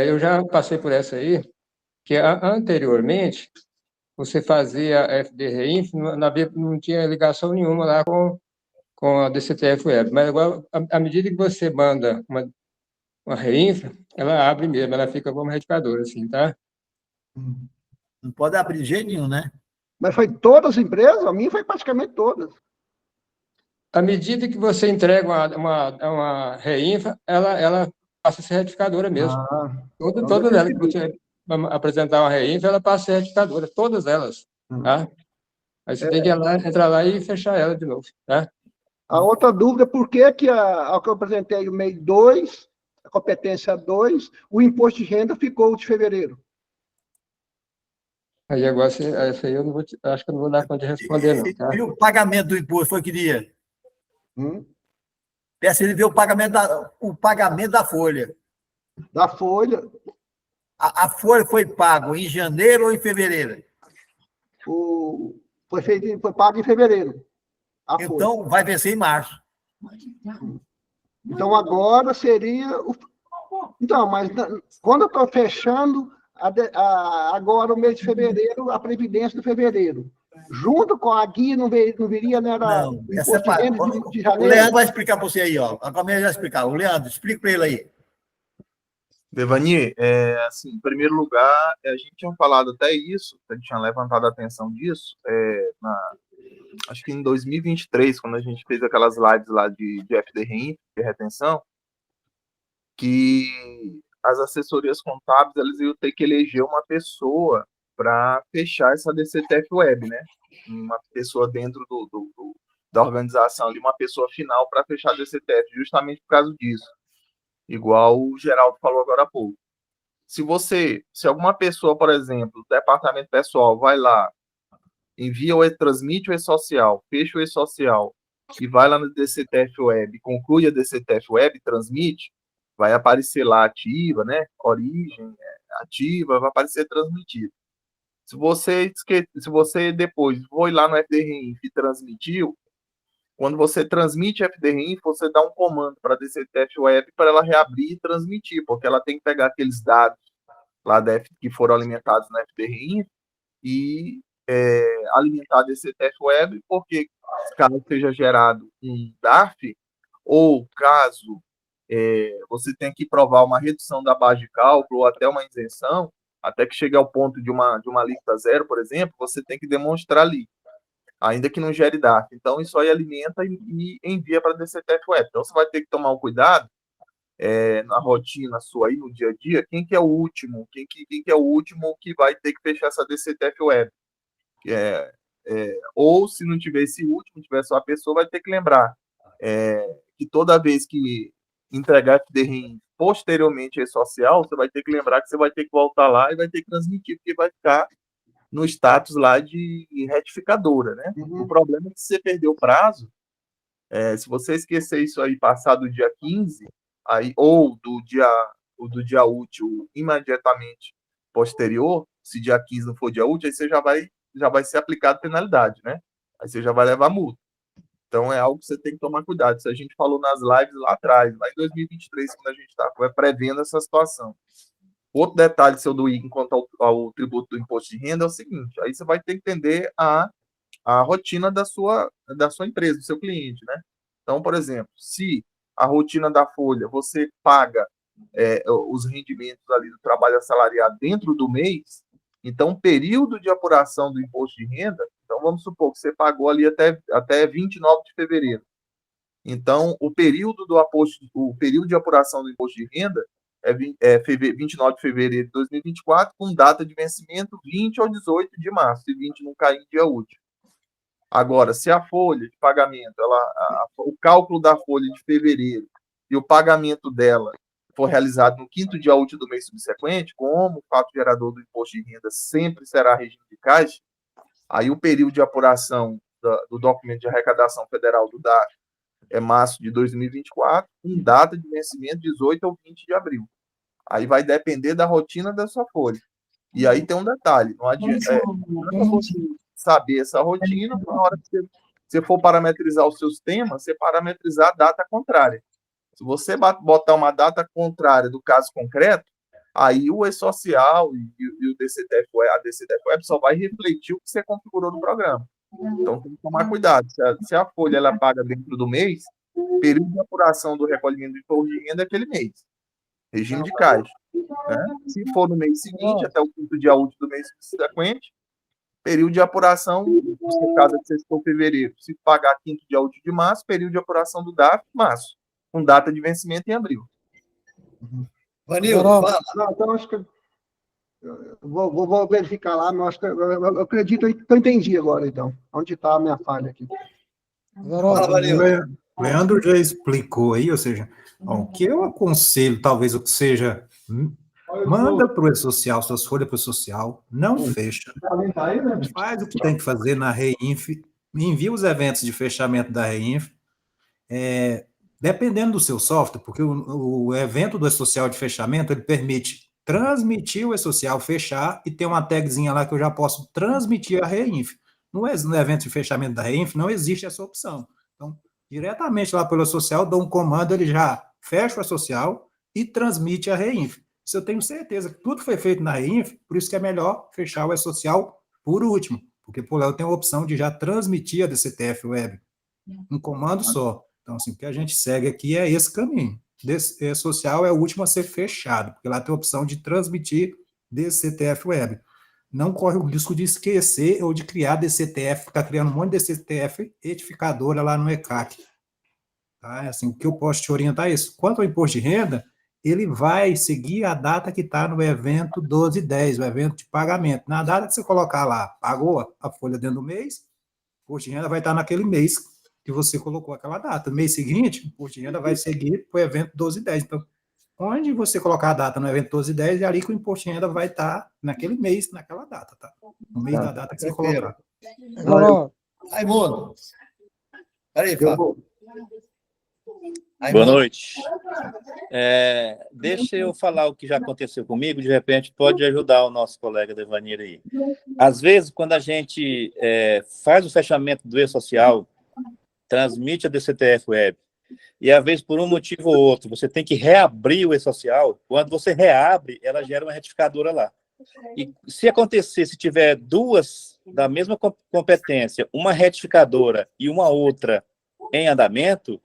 eu já passei por essa aí, que anteriormente você fazia a FD Reinf, não tinha ligação nenhuma lá com a DCTF Web, mas agora, à medida que você manda uma Reinf, ela abre mesmo, ela fica como retificadora, assim, tá? Não pode abrir de jeito nenhum, né? Mas foi todas as empresas? A minha foi praticamente todas. À medida que você entrega uma reinfa, ela passa a ser retificadora mesmo. Todas elas que você apresentar uma reinfa, ela passa a ser retificadora, todas elas. Tá? Aí você tem que entrar lá e fechar ela de novo. Tá? A outra dúvida, por que ao que eu apresentei o MEI 2, a competência 2, o imposto de renda ficou de fevereiro? Aí agora, essa aí eu acho que eu não vou dar conta de responder, não. Tá? E o pagamento do imposto foi que dia? Peça ele ver o pagamento da folha. Da folha. A folha foi pago em janeiro ou em fevereiro? Foi pago em fevereiro. Então, vai vencer em março. Então, agora seria... Então, mas quando eu estou fechando agora, o mês de fevereiro, a Previdência do fevereiro. Junto com a guia, não viria, né? Não, O é imposto de separado. renda de O janeiro. Leandro vai explicar para você aí, ó. A Camila já explicar. O Leandro, explica para ele aí. Devani, assim, em primeiro lugar, a gente tinha falado até isso, a gente tinha levantado a atenção disso, acho que em 2023, quando a gente fez aquelas lives lá de FDRI, de retenção, que as assessorias contábeis, eles iam ter que eleger uma pessoa para fechar essa DCTF Web, né? Uma pessoa dentro da organização ali, uma pessoa final para fechar a DCTF, justamente por causa disso. Igual o Geraldo falou agora há pouco. Se alguma pessoa, por exemplo, do departamento pessoal, vai lá, transmite o e-social, fecha o e-social e vai lá no DCTF Web, conclui a DCTF Web, transmite, vai aparecer lá ativa, né? Origem, ativa, vai aparecer transmitido. Se você depois foi lá no FDRI e transmitiu, quando você transmite FDRI, você dá um comando para a DCTF Web para ela reabrir e transmitir, porque ela tem que pegar aqueles dados lá que foram alimentados na FDRI e alimentar a DCTF Web, porque caso seja gerado um DARF, ou caso você tenha que provar uma redução da base de cálculo ou até uma isenção, até que chegue ao ponto de uma alíquota zero, por exemplo, você tem que demonstrar ali, ainda que não gere DARF. Então, isso aí alimenta e envia para a DCTF Web. Então, você vai ter que tomar um cuidado na rotina sua aí, no dia a dia, quem que é o último, quem que é o último que vai ter que fechar essa DCTF Web. Ou, se não tiver esse último, tiver só a pessoa, vai ter que lembrar que toda vez que entregar FDRI posteriormente a social, você vai ter que lembrar que você vai ter que voltar lá e vai ter que transmitir, porque vai ficar no status lá de retificadora, né? O problema é que se você perder o prazo, se você esquecer isso aí passado do dia 15, aí, ou do dia útil imediatamente posterior, se dia 15 não for dia útil, aí você já vai ser aplicado penalidade, né? Aí você já vai levar multa. Então, é algo que você tem que tomar cuidado. Isso a gente falou nas lives lá atrás, lá em 2023, quando a gente estava prevendo essa situação. Outro detalhe, seu Duígues, quanto ao tributo do imposto de renda, é o seguinte, aí você vai ter que entender a rotina da sua empresa, do seu cliente, né? Então, por exemplo, se a rotina da folha, você paga os rendimentos ali do trabalho assalariado dentro do mês, então, o período de apuração do imposto de renda, então vamos supor que você pagou ali até 29 de fevereiro. Então, o período de apuração do imposto de renda é 29 de fevereiro de 2024, com data de vencimento 20 ou 18 de março, se 20 não cair em dia útil. Agora, se a folha de pagamento, o cálculo da folha de fevereiro e o pagamento dela for realizado no 5º dia útil do mês subsequente, como o fato gerador do imposto de renda sempre será regime de caixa, aí o período de apuração do documento de arrecadação federal do DARF é março de 2024, com data de vencimento 18 ou 20 de abril. Aí vai depender da rotina da sua folha. E aí tem um detalhe, não adianta você saber essa rotina, na hora que você for parametrizar os seus temas, você parametrizar a data contrária. Se você botar uma data contrária do caso concreto, aí o e-social e o DCTF Web, a DCTF Web só vai refletir o que você configurou no programa. Então, tem que tomar cuidado. Se a folha ela paga dentro do mês, o período de apuração do recolhimento do imposto de renda é aquele mês. Regime de caixa. Né? Se for no mês seguinte, até o 5º dia útil do mês subsequente, período de apuração, no seu caso, se for fevereiro, se pagar 5º dia útil de março, período de apuração do DARF, março, com data de vencimento em abril. Vanildo, fala. Não, então, acho que vou verificar lá, mas acho que eu acredito que eu entendi agora, então. Onde está a minha falha aqui. O Leandro já explicou aí, ou seja, o que eu aconselho, talvez o que seja, manda para o E-Social, suas folhas para o E-Social, não fecha, faz o que tem que fazer na REINF, envia os eventos de fechamento da REINF, dependendo do seu software, porque o evento do E-Social de fechamento, ele permite transmitir o E-Social, fechar, e ter uma tagzinha lá que eu já posso transmitir a REINF. No evento de fechamento da REINF não existe essa opção. Então, diretamente lá pelo E-Social, dou um comando, ele já fecha o E-Social e transmite a REINF. Isso eu tenho certeza que tudo foi feito na INF, por isso que é melhor fechar o E-Social por último, porque por lá eu tenho a opção de já transmitir a DCTF Web, um comando só. Então, assim, o que a gente segue aqui é esse caminho. E-Social é o último a ser fechado, porque lá tem a opção de transmitir DCTF Web. Não corre o risco de esquecer ou de criar DCTF, ficar criando um monte de DCTF edificadora lá no ECAC. Tá? Assim, o que eu posso te orientar é isso. Quanto ao imposto de renda, ele vai seguir a data que está no evento 1210, o evento de pagamento. Na data que você colocar lá, pagou a folha dentro do mês, o imposto de renda vai estar naquele mês que você colocou aquela data. No mês seguinte, o imposto de renda vai seguir para o evento 1210. Então, onde você colocar a data no evento 1210, é ali que o imposto de renda vai estar naquele mês, naquela data, tá? No mês da data que você colocar. Raimundo. Peraí, Fábio. Boa noite. Deixa eu falar o que já aconteceu comigo, de repente pode ajudar o nosso colega Devanir aí. Às vezes, quando a gente faz o fechamento do E-Social, transmite a DCTF Web, e às vezes, por um motivo ou outro, você tem que reabrir o E-Social, quando você reabre, ela gera uma retificadora lá. E se acontecer, se tiver duas da mesma competência, uma retificadora e uma outra em andamento,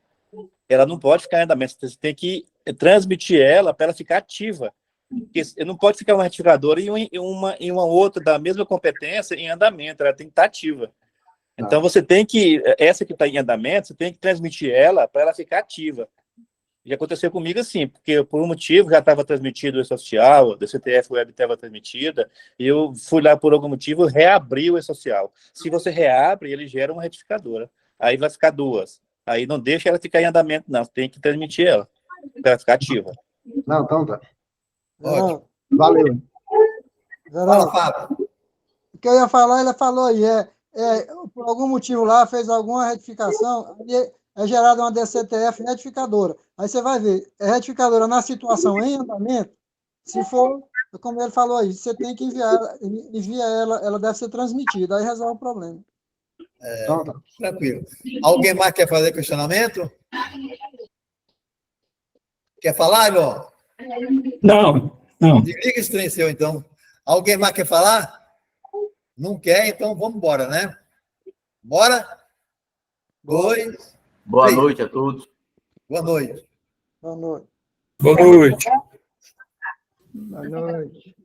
ela não pode ficar em andamento, você tem que transmitir ela para ela ficar ativa. Porque não pode ficar uma retificadora e uma outra da mesma competência em andamento, ela tem que estar ativa. Então, você tem que, essa que está em andamento, você tem que transmitir ela para ela ficar ativa. E aconteceu comigo assim, porque por um motivo já estava transmitido o E-Social, a DCTF Web estava transmitida, e eu fui lá por algum motivo, reabri o E-Social. Se você reabre, ele gera uma retificadora. Aí vai ficar duas. Aí não deixa ela ficar em andamento, não. Você tem que transmitir ela, para ela ficar ativa. Não, então tá. Ótimo. Valeu. Fala, Fábio. O que eu ia falar, ele falou aí, por algum motivo lá, fez alguma retificação, é gerada uma DCTF retificadora. Aí você vai ver, é retificadora na situação em andamento, se for, como ele falou aí, você tem que envia ela deve ser transmitida, aí resolve o problema. Tranquilo. Alguém mais quer fazer questionamento? Quer falar, Ivan? Não. Desliga esse trem seu, então. Alguém mais quer falar? Não quer, então vamos embora, né? Bora? 2. Boa noite a todos. Boa noite. Boa noite. Boa noite. Boa noite.